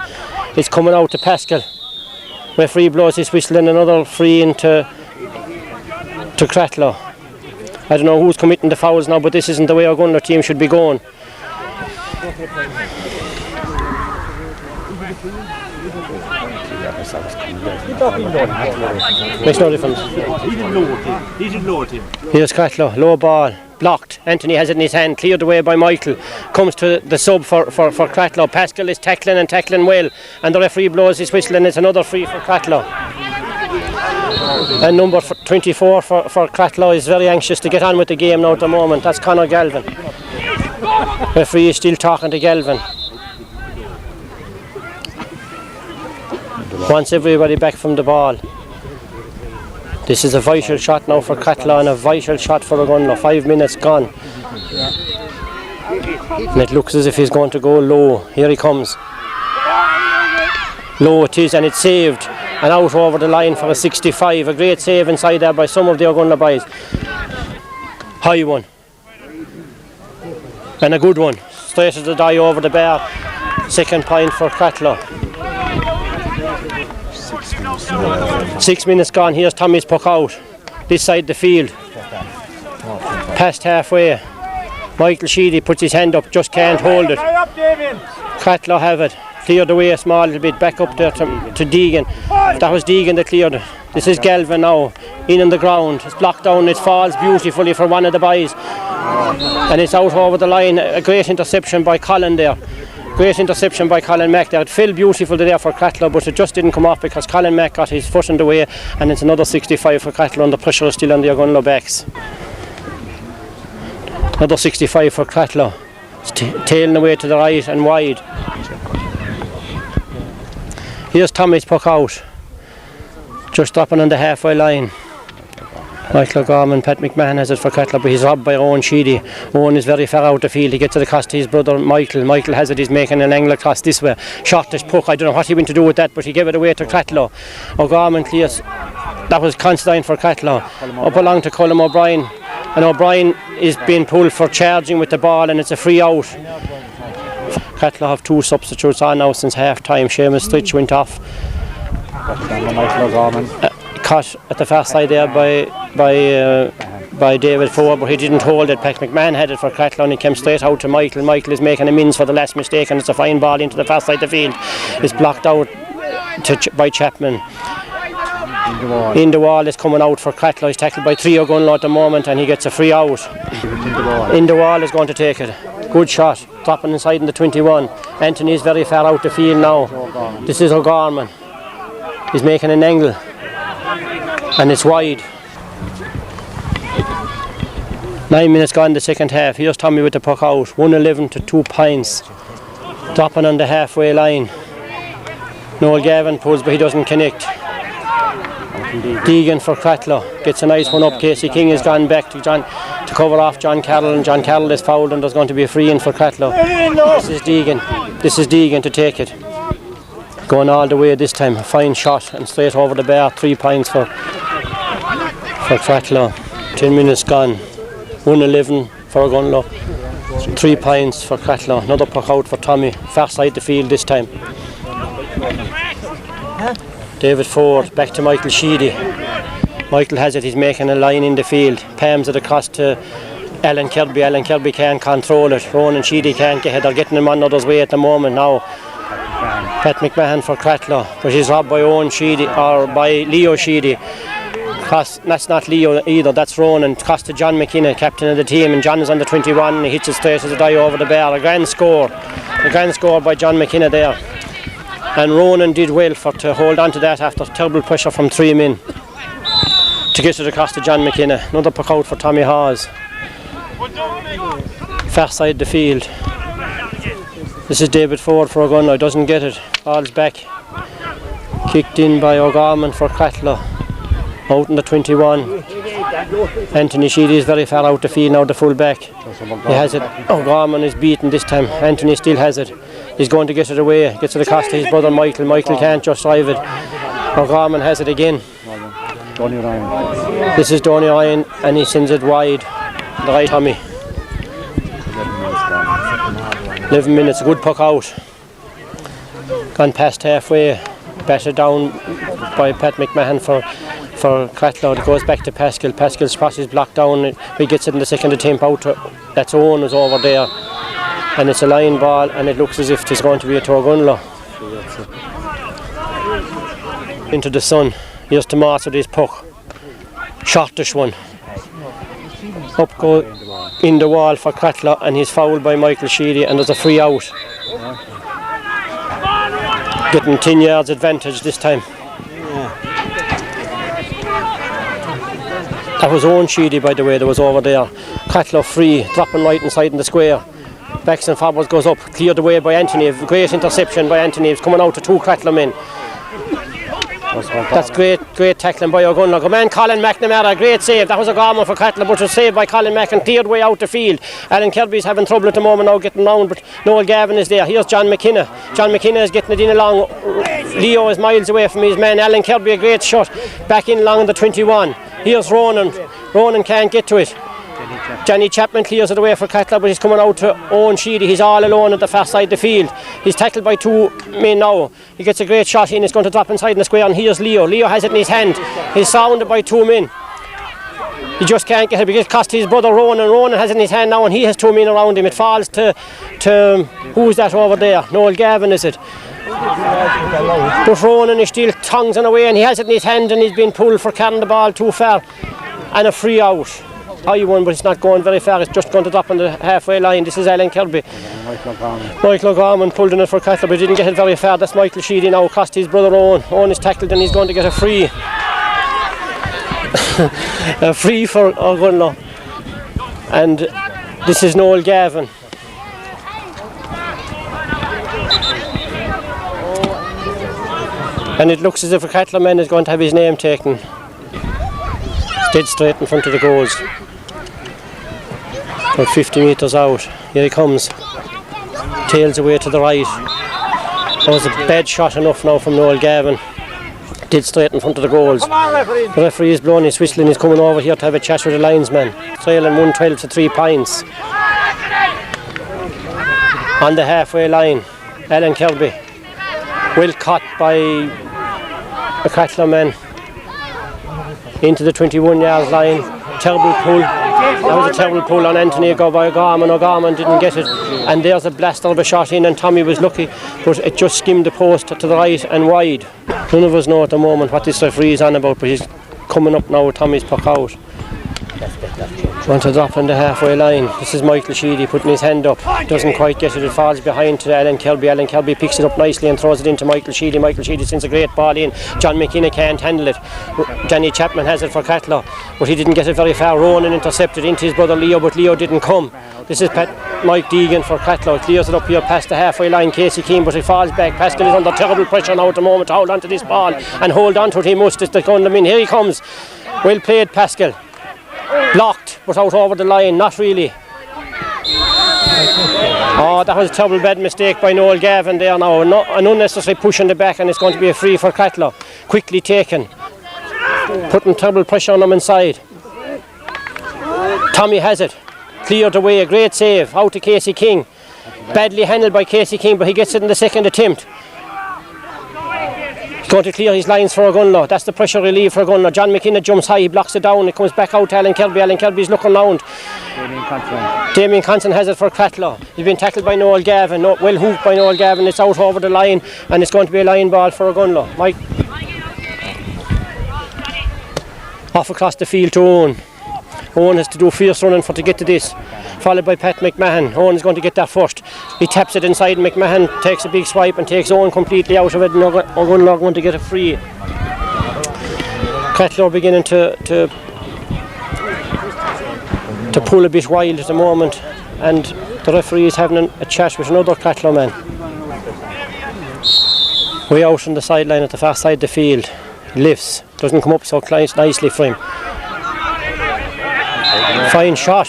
It's coming out to Pascal. Referee blows his whistle, and another free into Cratloe. I don't know who's committing the fouls now, but this isn't the way our Ogonnelloe team should be going. Makes no difference. He didn't know it. Here's Cratloe, low ball, blocked. Anthony has it in his hand, cleared away by Michael. Comes to the sub for Cratloe. Pascal is tackling well, and the referee blows his whistle, and it's another free for Cratloe. And number 24 for Cratloe is very anxious to get on with the game now at the moment. That's Conor Galvin. Referee is still talking to Galvin. Wants everybody back from the ball. This is a vital shot now for Cratloe, and a vital shot for Ogonnelloe. 5 minutes gone. And it looks as if he's going to go low. Here he comes. Low it is, and it's saved and out over the line for a 65. A great save inside there by some of the Ogonnelloe boys. High one. And a good one. Straight as the die over the bar. Second point for Cratloe. 6 minutes gone. Here's Tommy's puck out. This side the field. Past halfway. Michael Sheedy puts his hand up, just can't hold it. Cratloe have it. Cleared away a small little bit, back up there to Deegan. That was Deegan that cleared it. This is Galvin now, in on the ground. It's blocked down, it falls beautifully for one of the boys. And it's out over the line. A great interception by Colin there. Great interception by Colin Mack there. It fell beautiful there for Cratloe, but it just didn't come off because Colin Mack got his foot in the way, and it's another 65 for Cratloe, and the pressure is still on the Ogonnelloe backs. Another 65 for Cratloe. It's tailing away to the right and wide. Here's Tommy's puck out. Just dropping on the halfway line. Michael O'Gorman, Pat McMahon has it for Cratloe, but he's robbed by Owen Sheedy. Owen is very far out the field. He gets it across to his brother Michael. Michael has it, he's making an angle across this way. Shortish puck, I don't know what he went to do with that, but he gave it away to Cratloe. O'Gorman clears. That was Constantine for Cratloe. Up along to Colm O'Brien. And O'Brien is being pulled for charging with the ball, and it's a free out. Cratloe have 2 substitutes on now since half time. Seamus Stritch went off. Cut at the far side there by David Ford, but he didn't hold it. Pat McMahon had it for Cratloe, and he came straight out to Michael. Michael is making amends for the last mistake, and it's a fine ball into the far side of the field. It's blocked out by Chapman. In the wall is coming out for Cratloe. He's tackled by 3 Ogonnelloe at the moment, and he gets a free out. In the wall is going to take it. Good shot, dropping inside in the 21. Anthony is very far out the field now. This is O'Gorman. He's making an angle, and it's wide. 9 minutes gone in the second half. Here's Tommy with the puck out. 1-11 to 2 points. Dropping on the halfway line. Noel Gavin pulls, but he doesn't connect. Deegan for Cratloe gets a nice one up. Casey King has gone back to cover off John Carroll, and John Carroll is fouled, and there's going to be a free in for Cratloe. This is Deegan to take it. Going all the way this time. A fine shot and straight over the bar. 3 points for Cratloe. 10 minutes gone. 1-11 for Ogonnelloe. 3 points for Cratloe. Another puck out for Tommy. Far side the field this time. David Ford back to Michael Sheedy. Michael has it, he's making a line in the field. Palms it across to Alan Kirby. Alan Kirby can't control it. Ronan Sheedy can't get it. They're getting him on others way at the moment now. Pat McMahon for Cratloe, but he's robbed by Owen Sheedy, or by Leo Sheedy. That's not Leo either, that's Ronan. Cost to John McKinnon, captain of the team, and John is on the 21, and he hits it straight as a die over the bar. A grand score by John McKinnon there. And Ronan did well to hold on to that after terrible pressure from 3 men to get it across to John McKinnon. Another puck out for Tommy Hawes. Far side the field. This is David Ford for Ogonnelloe. Doesn't get it. Ball's back. Kicked in by O'Gorman for Cratloe. Out in the 21. Anthony Sheedy is very far out the field now, the full back. He has it. O'Gorman is beaten this time. Anthony still has it. He's going to get it away. Gets it across to his brother Michael. Michael can't just drive it. O'Gorman has it again. This is Donny Ryan, and he sends it wide. The right Tommy. 11 minutes, a good puck out. Gone past halfway. Battered down by Pat McMahon for Cratloe. It goes back to Pascal. Pascal's spot is blocked down. He gets it in the second attempt out. That's Owen is over there. And it's a line ball, and it looks as if it's going to be a Ogonnelloe. Into the sun. Here's Tomas with his puck. Shortish one. Up go in the wall for Cratloe, and he's fouled by Michael Sheedy, and there's a free out. Getting 10 yards advantage this time. That was Owen Sheedy, by the way, that was over there. Cratloe free, dropping right inside in the square. Backs and forwards goes up, cleared away by Anthony. Great interception by Anthony. He's coming out to 2 Cratloe men. That's great tackling by Ogonnelloe. Come on, Colin McNamara, great save. That was a garment for Cratloe, but it was saved by Colin Mac and cleared way out the field. Alan Kirby's having trouble at the moment now getting round, but Noel Gavin is there. Here's John McKenna. John McKenna is getting it in along. Leo is miles away from his man. Alan Kirby, a great shot. Back in along the 21. Here's Ronan. Ronan can't get to it. Johnny Chapman clears it away for Cratloe, but he's coming out to Owen Sheedy. He's all alone at the far side of the field. He's tackled by two men now. He gets a great shot in. It's going to drop inside in the square, and here's Leo. Leo has it in his hand. He's surrounded by two men. He just can't get it because it cost his brother Ronan. Ronan has it in his hand now, and he has two men around him. It falls to who's that over there? Noel Gavin, is it? But Ronan is still tonguing away, and he has it in his hand, and he's been pulled for carrying the ball too far, and a free out. High one, but it's not going very far. It's just going to drop on the halfway line. This is Alan Kirby. Michael O'Gorman pulled in it for Cratloe, but he didn't get it very far. That's Michael Sheedy now. Cost his brother Owen. Owen is tackled, and he's going to get a free. A free for Ogonnelloe. And this is Noel Gavin. And it looks as if a Cratloe man is going to have his name taken. Dead straight in front of the goals. About 50 metres out. Here he comes. Tails away to the right. That was a bad shot enough now from Noel Gavin. Dead straight in front of the goals. The referee is blowing his whistle and he's coming over here to have a chat with the linesman. Trailing 112 to 3 points. On the halfway line, Alan Kirby. Well caught by a Cratloe man. Into the 21-yard line. Terrible pull. That was a terrible pull on Anthony by O'Gorman. O'Gorman didn't get it. And there's a blaster of a shot in, and Tommy was lucky, but it just skimmed the post to the right and wide. None of us know at the moment what this referee is on about, but he's coming up now with Tommy's puck out. Want to drop on the halfway line. This is Michael Sheedy putting his hand up. Doesn't quite get it. It falls behind to Alan Kirby. Alan Kirby picks it up nicely and throws it into Michael Sheedy. Michael Sheedy sends a great ball in. John McKenna can't handle it. Johnny Chapman has it for Cratloe, but he didn't get it very far. Ronan intercepted into his brother Leo, but Leo didn't come. This is Mike Deegan for Cratloe. Clears it up here past the halfway line. Casey Keane, but he falls back. Pascal is under terrible pressure now at the moment to hold on to this ball, and hold on to it he must. It's the gun in. Here he comes. Well played, Pascal. Blocked, but out over the line, not really. Oh, that was a terrible bad mistake by Noel Gavin there now. An unnecessary push in the back, and it's going to be a free for Cratloe. Quickly taken. Putting terrible pressure on him inside. Tommy has it. Cleared away, a great save. Out to Casey King. Badly handled by Casey King, but he gets it in the second attempt. Going to clear his lines for Ogonnelloe. That's the pressure relief for Ogonnelloe. John McKenna jumps high, he blocks it down. It comes back out to Alan Kirby. Alan Kirby's looking round. Damien Conson has it for Cratloe. He's been tackled by Noel Gavin. Well hooked by Noel Gavin. It's out over the line, and it's going to be a line ball for Ogonnelloe. Mike. Off across the field to Owen. Owen has to do fierce running to get to this. Followed by Pat McMahon. Owen is going to get that first. He taps it inside, and McMahon takes a big swipe and takes Owen completely out of it, and Ogonnelloe going to get a free. Cratloe beginning to pull a bit wild at the moment, and the referee is having a chat with another Cratloe man. Way out on the sideline at the far side of the field. Lifts. Doesn't come up so nicely for him. Fine shot.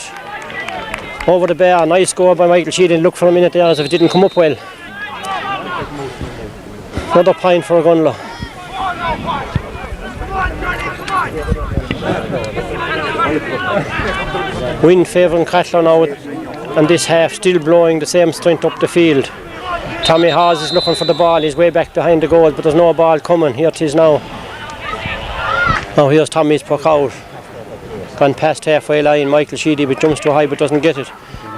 Over the bar, nice score by Michael Sheedy. Look for a minute there as if it didn't come up well. Another point for Ogonnelloe. Wind favouring Cratloe now, and this half still blowing the same strength up the field. Tommy Hawes is looking for the ball. He's way back behind the goal, but there's no ball coming. Here it is now. Now here's Tommy's puck out. Gone past halfway line. Michael Sheedy, but jumps too high but doesn't get it.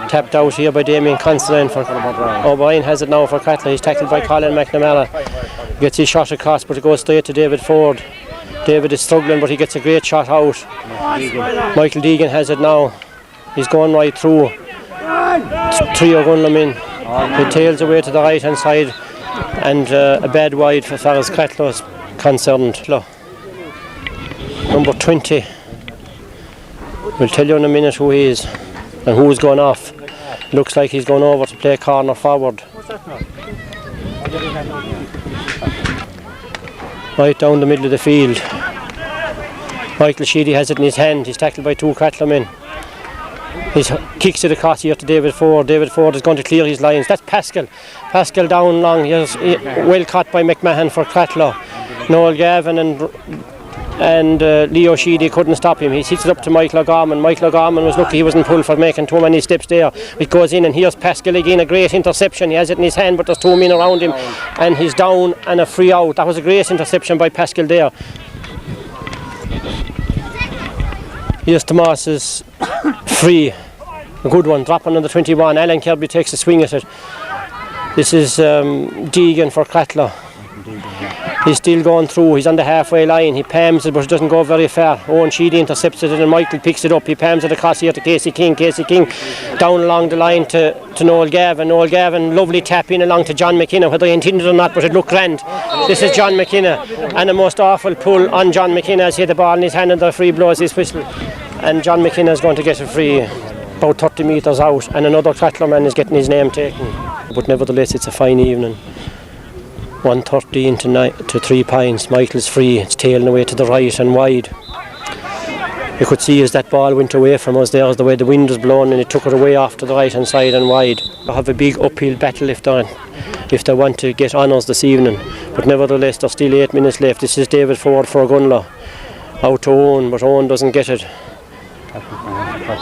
Tapped out here by Damien Considine for O'Brien. Has it now for Cratloe. He's tackled by Colin McNamara. Gets his shot across, but it goes straight to David Ford. David is struggling, but he gets a great shot out. Michael Deegan has it now. He's going right through. 3 Ogonnelloe men. He tails away to the right hand side, and a bad wide as far as Cratloe is concerned. Number 20. We'll tell you in a minute who he is and who's going off. Looks like he's going over to play corner forward. right down the middle of the field. Michael Sheedy has it in his hand. He's tackled by 2 Cratloe men. He kicks it across here to David Ford. David Ford is going to clear his lines. That's Pascal. Pascal down long. He's well caught by McMahon for Cratloe. Noel Gavin and Leo Sheedy couldn't stop him. He hits it up to Michael O'Gorman. Michael O'Gorman was lucky he wasn't pulled for making too many steps there. It goes in, and here's Pascal again, a great interception. He has it in his hand, but there's 2 men around him, and he's down and a free out. That was a great interception by Pascal there. Here's Tomas's free. A good one, dropping on the 21. Alan Kirby takes a swing at it. This is Deegan for Cratloe. He's still going through. He's on the halfway line. He palms it, but it doesn't go very far. Owen Sheedy intercepts it, and Michael picks it up. He palms it across here to Casey King. Casey King down along the line to Noel Gavin. Noel Gavin, lovely tap in along to John McKenna, whether he intended or not, but it looked grand. This is John McKenna, and a most awful pull on John McKenna as he had the ball in his hand, and the free blows his whistle. And John McKenna is going to get a free about 30 metres out, and another Cratloe man is getting his name taken. But nevertheless, it's a fine evening. 1:30 to 3 pints. Michael's free. It's tailing away to the right and wide. You could see as that ball went away from us there, as the way the wind was blowing, and it took it away off to the right hand side and wide. They have a big uphill battle if they want to get honours this evening. But nevertheless, there's still 8 minutes left. This is David Ford for Ogonnelloe. Out to Owen, but Owen doesn't get it.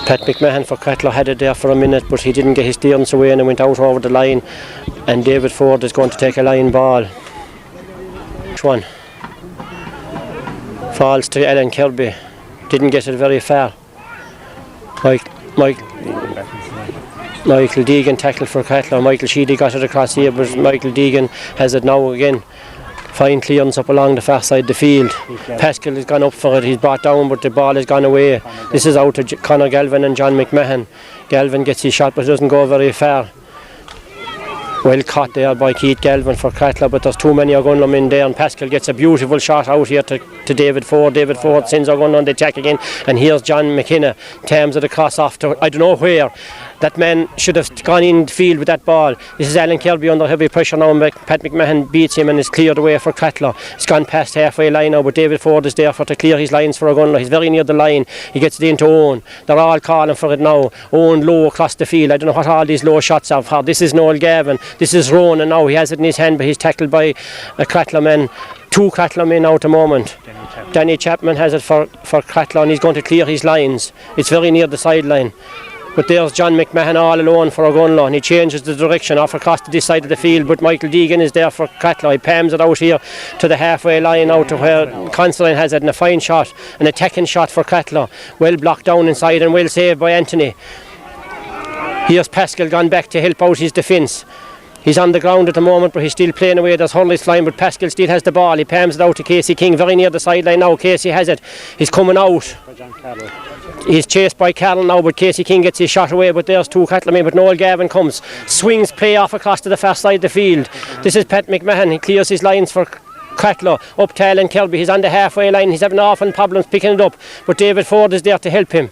Pat McMahon for Cratloe had it there for a minute, but he didn't get his clearance away, and it went out over the line, and David Ford is going to take a line ball. Which one? Falls to Alan Kirby. Didn't get it very far. Michael Deegan tackled for Cratloe. Michael Sheedy got it across here, but Michael Deegan has it now again. Fine clearance up along the far side of the field. Pascal has gone up for it. He's brought down, but the ball has gone away. This is out to Conor Galvin and John McMahon. Galvin gets his shot, but doesn't go very far. Well caught there by Keith Galvin for Cratloe, but there's too many Ogonnelloe men there, and Pascal gets a beautiful shot out here to David Ford. David Ford sends Ogonnelloe on the attack again, and here's John McKenna. Terms it across off to I don't know where. That man should have gone in the field with that ball. This is Alan Kirby under heavy pressure now, and Pat McMahon beats him and is cleared away for Cratloe. It's gone past halfway line now, but David Ford is there to clear his lines for Ogonnelloe. He's very near the line. He gets it into Owen. They're all calling for it now. Owen low across the field. I don't know what all these low shots are for. This is Noel Gavin. This is Ronan now. He has it in his hand, but he's tackled by a Cratloe man. 2 Cratloe men out at the moment. Danny Chapman has it for Cratloe, and he's going to clear his lines. It's very near the sideline. But there's John McMahon all alone for Ogonnelloe, and he changes the direction off across to this side of the field, but Michael Deegan is there for Cratloe. He palms it out here to the halfway line, out to where Considine has it, and a fine shot, an attacking shot for Cratloe. Well blocked down inside and well saved by Anthony. Here's Pascal gone back to help out his defence. He's on the ground at the moment, but he's still playing away. There's Hurling's flying, but Pascal still has the ball. He palms it out to Casey King, very near the sideline now. Casey has it. He's coming out. He's chased by Carroll now, but Casey King gets his shot away, but there's 2 Cratloe men, but Noel Gavin comes. Swings play off across to the far side of the field. This is Pat McMahon. He clears his lines for Cratloe. Up to Alan Kirby. He's on the halfway line. He's having awful problems picking it up, but David Ford is there to help him.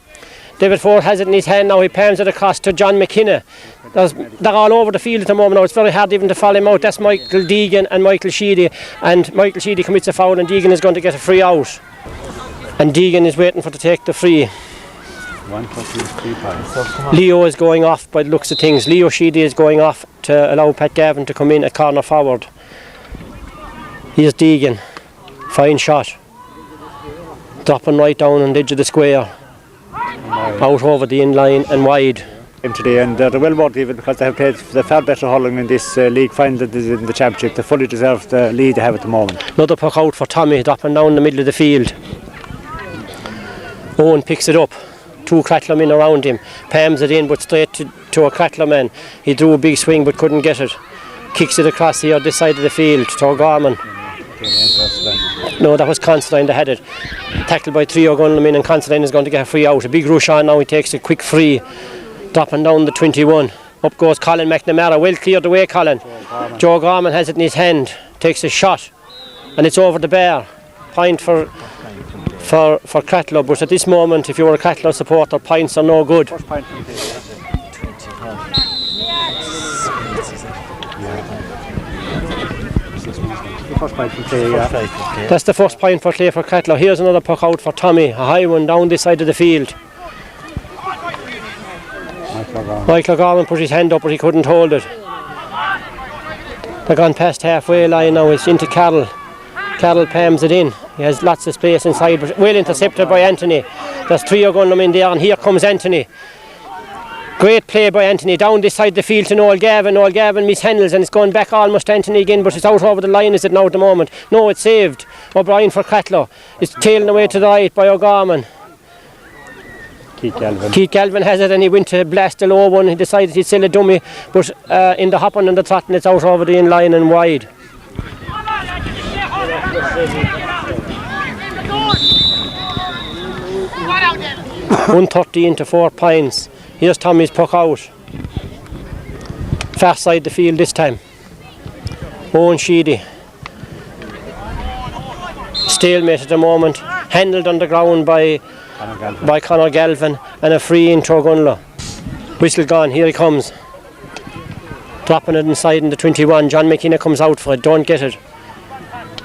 David Ford has it in his hand now. He palms it across to John McKenna. They're all over the field at the moment now. It's very hard even to follow him out. That's Michael Deegan and Michael Sheedy. And Michael Sheedy commits a foul, and Deegan is going to get a free out. And Deegan is waiting to take the free. Leo is going off by the looks of things. Leo Sheedy is going off to allow Pat Gavin to come in at corner forward. Here's Deegan. Fine shot. Dropping right down on the edge of the square. Out over the in line and wide. Today, and they're well worth even because they have played the far better hurling in this league final than in the championship. They fully deserve the lead they have at the moment. Another puck out for Tommy, dropping down the middle of the field. Owen picks it up. 2 Cratloe men around him. Palms it in, but straight to a Cratloe man. He drew a big swing but couldn't get it. Kicks it across here this side of the field to O'Gorman. No, that was Considine that had it. Tackled by 3 Ogonnelloe men, and Considine is going to get a free out. A big rush on now. He takes a quick free. Dropping down the 21. Up goes Colin McNamara. Well cleared away, Colin. Joe Gorman has it in his hand. Takes a shot. And it's over the bar. Point for Cratloe. But at this moment, if you were a Cratloe supporter, points are no good. First point from play, yeah. That's the first point for play for Cratloe. Here's another puck out for Tommy, a high one down this side of the field. Michael O'Gorman put his hand up but he couldn't hold it. They're gone past halfway line now. It's into Carroll. Carroll palms it in. He has lots of space inside, but well intercepted by Anthony. There's 3 Ogonnelloe in there, and here comes Anthony. Great play by Anthony down this side of the field to Noel Gavin. Noel Gavin mishandles and it's going back almost to Anthony again, but it's out over the line, is it now at the moment? No, it's saved. O'Brien for Cratloe. It's tailing away to the right by O'Gorman. Keith Galvin has it and he went to blast the low one. He decided he'd sell a dummy, but in the hopping and the trotting it's out over the in line and wide. $1.30 to 4 points. Here's Tommy's puck out. Far side the field this time. Owen Sheedy. Stalemate at the moment. Handled on the ground by Conor Galvin and a free into Ogonnelloe. Whistle gone, here he comes. Dropping it inside in the 21. John McKenna comes out for it, don't get it.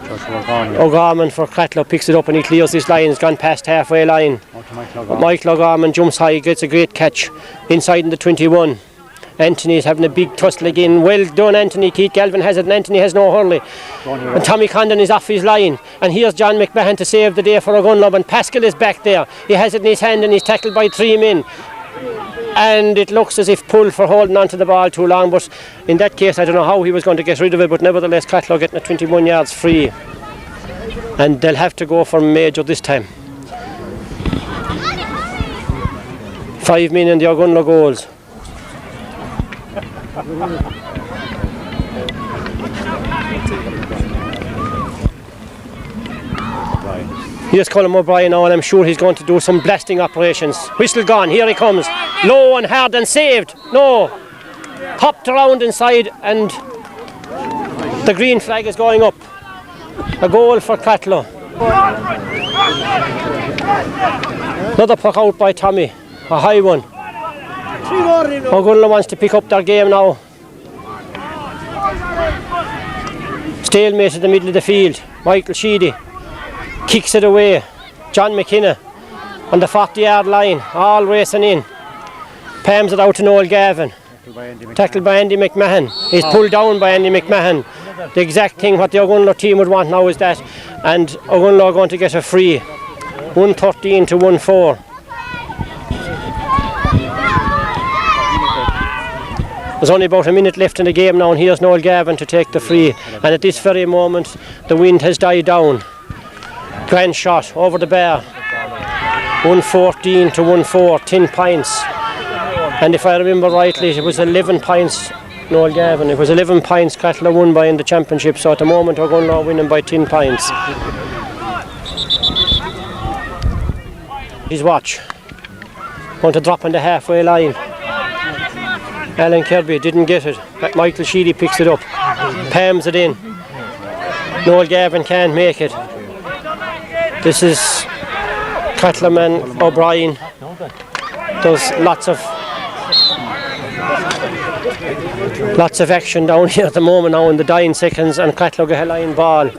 O'Gorman for Cratloe picks it up and he clears this line. It's gone past halfway line. Michael O'Gorman jumps high, gets a great catch inside in the 21. Anthony's having a big tussle again. Well done, Anthony. Keith Galvin has it and Anthony has no hurley. And Tommy Condon is off his line. And here's John McMahon to save the day for Ogonnelloe. And Pascal is back there. He has it in his hand and he's tackled by 3 men. And it looks as if pulled for holding on to the ball too long, but in that case I don't know how he was going to get rid of it, but nevertheless Cratloe getting a 21 yards free and they'll have to go for Major this time. 5 men in the Ogonnelloe goals. Here's Colin O'Brien now and I'm sure he's going to do some blasting operations. Whistle gone, here he comes. Low and hard and saved. No. Hopped around inside and the green flag is going up. A goal for Cratloe. Another puck out by Tommy. A high one. Ogonnelloe wants to pick up their game now. Stalemate in the middle of the field. Michael Sheedy kicks it away. John McKenna on the 40-yard line, all racing in. Palms it out to Noel Gavin. Tackled by Andy McMahon. He's pulled down by Andy McMahon. The exact thing what the Ogonnelloe team would want now is that. And Ogonnelloe are going to get a free. 1.13 to 1.4. There's only about a minute left in the game now and here's Noel Gavin to take the free. And at this very moment the wind has died down. Grand shot over the bar. 1.14 to 1.4, 10 points. And if I remember rightly, it was 11 points, Noel Gavin. It was 11 points Cratloe won by in the championship, so at the moment we're going to winning by 10 points. His watch. Going to drop on the halfway line. Alan Kirby didn't get it. Michael Sheedy picks it up. Palms it in. Noel Gavin can't make it. This is Cratloe man O'Brien. There's lots of action down here at the moment now in the dying seconds and Cratloe get a line ball.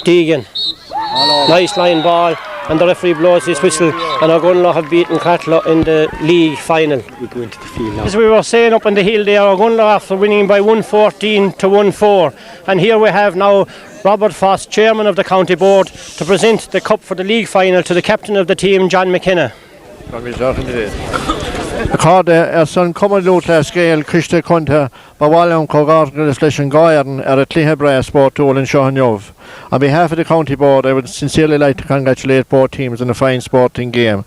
Deegan. Nice line ball. And the referee blows his whistle and Ogonnelloe have beaten Cratloe in the league final. We go into the field now. As we were saying up on the hill there, Ogonnelloe after winning by 1.14 to 1.4. And here we have now Robert Foss, chairman of the county board, to present the cup for the league final to the captain of the team, John McKenna. Card son kommer lot la scale Christe Conta Bawalion Cogar legislation Garden a Clihabra Sport Tool in Shahanov. On behalf of the county board, I would sincerely like to congratulate both teams on a fine sporting game.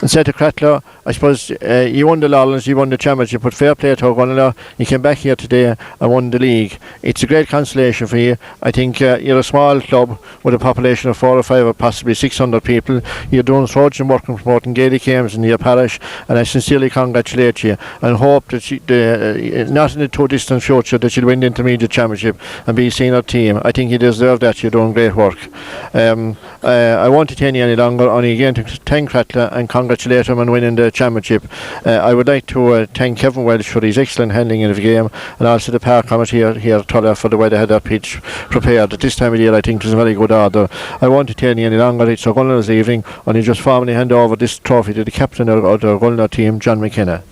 and said to Cratloe, I suppose you won the Lowlands, you won the championship, but fair play to Ogonnelloe, you came back here today and won the league. It's a great consolation for you. I think you're a small club with a population of 4 or 5 or possibly 600 people. You're doing so much work and promoting Gaelic games in your parish, and I sincerely congratulate you and hope that not in the too distant future that you'll win the intermediate championship and be a senior team. I think you deserve that. You're doing great work. I won't detain you any longer, only again to thank Cratloe and congratulate him on winning the championship. I would like to thank Kevin Welsh for his excellent handling of the game, and also the park committee here at Tulla for the way they had that pitch prepared. At this time of year, I think it was a very good order. I won't detain you any longer. It's Ogonnelloe's evening, and I just formally hand over this trophy to the captain of the Ogonnelloe team, John McKenna.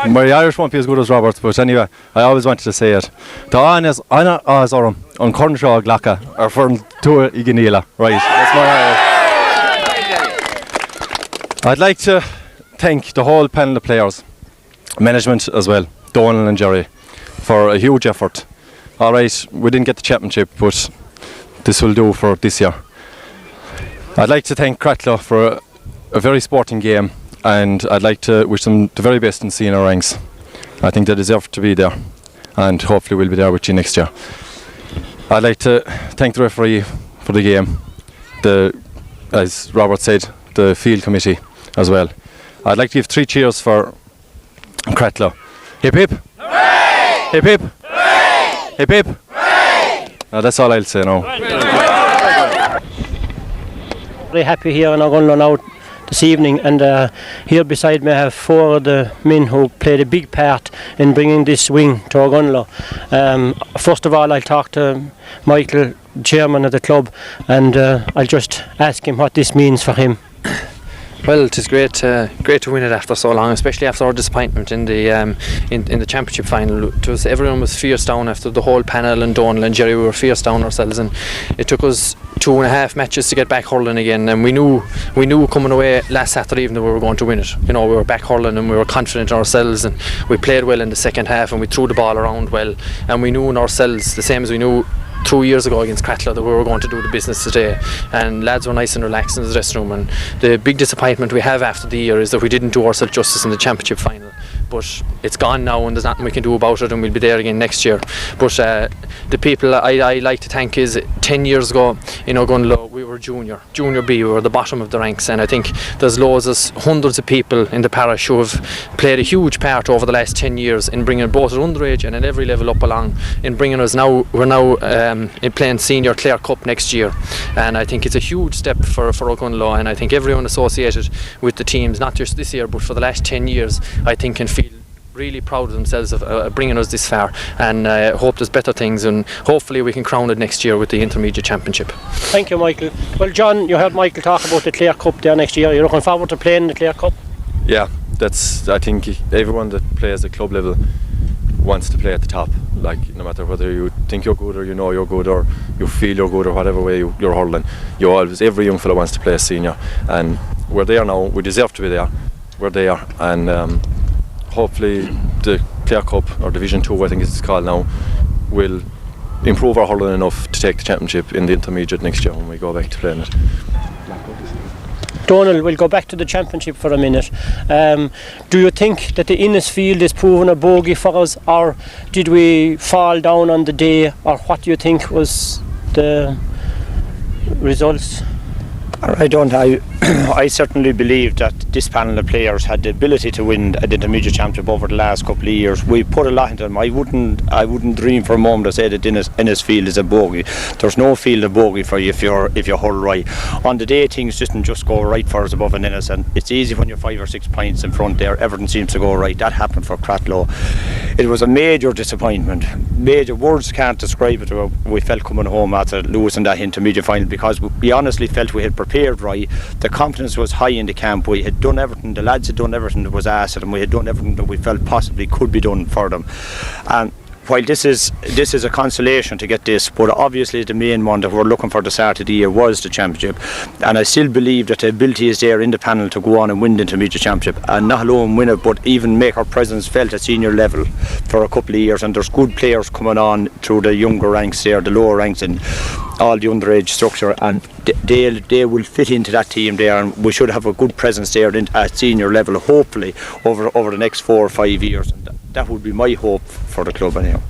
My Irish won't be as good as Robert's, but anyway, I always wanted to say it. Tá ana orm an Cornshaw Glacka ar fern túr Ogonnelloe, right? That's my Irish. I'd like to thank the whole panel of players, management as well, Donal and Jerry, for a huge effort. All right, we didn't get the championship, but this will do for this year. I'd like to thank Cratloe for a very sporting game, and I'd like to wish them the very best in senior ranks. I think they deserve to be there, and hopefully we'll be there with you next year. I'd like to thank the referee for the game, as Robert said, the field committee as well. I'd like to give 3 cheers for Cratloe. Hip hip! Hooray! Hip hip! Hooray! Hip hip! Hooray! That's all I'll say now. Very happy here in Ogonnelloe now this evening, and here beside me I have 4 of the men who played a big part in bringing this wing to Ogonnelloe. First of all, I'll talk to Michael, chairman of the club, and I'll just ask him what this means for him. Well, it is great to win it after so long, especially after our disappointment in the championship final. Everyone was fierce down after the whole panel, and Donal and Jerry were fierce down ourselves, and it took us 2.5 matches to get back hurling again, and we knew coming away last Saturday evening that we were going to win it. You know, we were back hurling and we were confident in ourselves, and we played well in the second half and we threw the ball around well, and we knew in ourselves, the same as we knew 2 years ago against Cratloe, that we were going to do the business today, and lads were nice and relaxed in the dressing room. And the big disappointment we have after the year is that we didn't do ourselves justice in the championship final, but it's gone now and there's nothing we can do about it, and we'll be there again next year. But the people I like to thank is 10 years ago in Ogonnelloe we were junior B, we were the bottom of the ranks, and I think there's hundreds of people in the parish who have played a huge part over the last 10 years in bringing both at underage and at every level up along, in bringing us now, we're now in playing senior Clare Cup next year, and I think it's a huge step for Ogonnelloe, and I think everyone associated with the teams, not just this year but for the last 10 years, I think can feel really proud of themselves of bringing us this far, and hope there's better things, and hopefully we can crown it next year with the intermediate championship. Thank you, Michael. Well, John, you heard Michael talk about the Clare Cup there next year. You're looking forward to playing the Clare Cup? Yeah, I think everyone that plays at club level wants to play at the top, like no matter whether you think you're good or you know you're good or you feel you're good or whatever way you're hurling, every young fellow wants to play a senior, and we're there now. We deserve to be there. We're there, and hopefully the Clare Cup, or Division 2 I think it's called now, will improve our hurling enough to take the championship in the intermediate next year when we go back to playing it. Donal, we'll go back to the championship for a minute. Do you think that the Innisfield is proven a bogey for us, or did we fall down on the day, or what do you think was the results? I certainly believe that this panel of players had the ability to win the intermediate championship over the last couple of years. We put a lot into them. I wouldn't dream for a moment to say that Innisfield is a bogey. There's no field of bogey for you if you're hull right. On the day things didn't just go right for us above an Innis, and it's easy when you're 5 or 6 points in front there. Everything seems to go right. That happened for Cratloe. It was a major disappointment. Major words can't describe it. We felt coming home after losing that intermediate final, because we honestly felt we had prepared right. The confidence was high in the camp. We had done everything, the lads had done everything that was asked of them. We had done everything that we felt possibly could be done for them. And while this is a consolation to get this, but obviously the main one that we're looking for the start of the year was the championship, and I still believe that the ability is there in the panel to go on and win the intermediate championship, and not alone win it but even make our presence felt at senior level for a couple of years. And there's good players coming on through the younger ranks there, the lower ranks, and all the underage structure, and they will fit into that team there, and we should have a good presence there at senior level hopefully over the next 4 or 5 years, and that would be my hope for the club anyhow.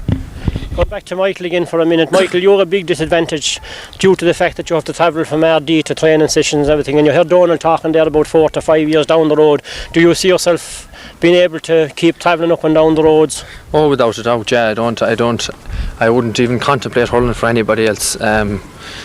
Going back to Michael again for a minute. Michael, you're a big disadvantage due to the fact that you have to travel from RD to training sessions and everything, and you heard Donald talking there about 4 to 5 years down the road. Do you see yourself being able to keep travelling up and down the roads? Oh, without a doubt, yeah. I wouldn't even contemplate hurling for anybody else.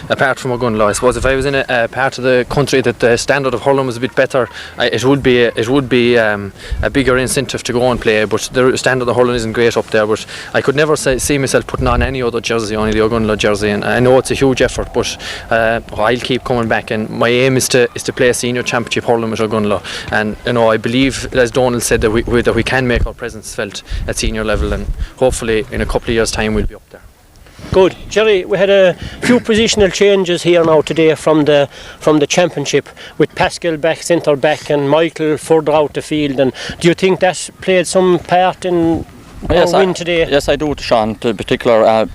Apart from Ogonnelloe, I suppose if I was in a part of the country that the standard of hurling was a bit better, it would be a bigger incentive to go and play. But the standard of hurling isn't great up there. But I could never see myself putting on any other jersey, only the Ogonnelloe jersey. And I know it's a huge effort, but I'll keep coming back. And my aim is to play a senior championship hurling with Ogonnelloe. And I believe, as Donald said, that we can make our presence felt at senior level, and hopefully in a couple of years' time we'll be up there. Good. Jerry, we had a few positional changes here now today from the championship, with Pascal back centre back and Michael further out the field. And do you think that played some part in our win today? Yes, I do, Sean. In particular,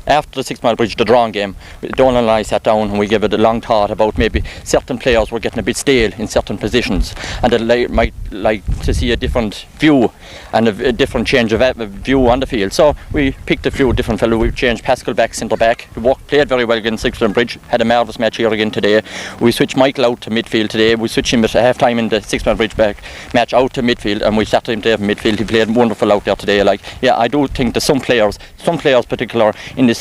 after the 6 mile bridge, the drawing game, Donald and I sat down and we gave it a long thought about maybe certain players were getting a bit stale in certain positions, and they might like to see a different view and a different change of view on the field. So we picked a few different fellows. We changed Pascal back, centre back. He played very well against 6 mile bridge. Had a marvellous match here again today. We switched Michael out to midfield today. We switched him at half time in the 6 mile bridge back match out to midfield, and we started him there in midfield. He played wonderful out there today. I do think that some players particular in this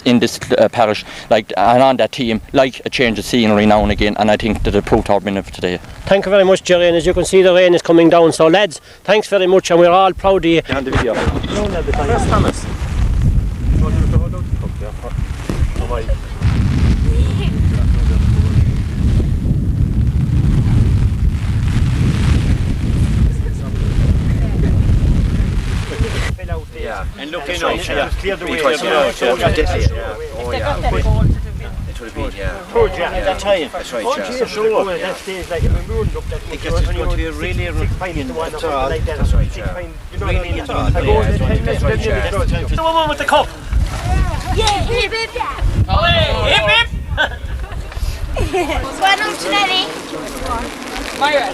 parish, and on that team, like a change of scenery now and again, and I think that it proved our benefit today. Thank you very much, Jerry, and as you can see, the rain is coming down. So lads, thanks very much, and we're all proud of you. On the video. Where's Thomas? Yeah, and look in clear the way. Oh yeah. It would have been, yeah. Good, yeah, at that time. That's right, yeah. Sure. That stage, like, if a moon looked at it, it's going to be really that's all. That's right, yeah. Really at all. That's right, yeah. The woman with the cup. Yeah, hip hip. Olé, hip hip. One up to Nelly. Myra.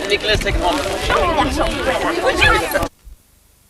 Nicholas, take a moment.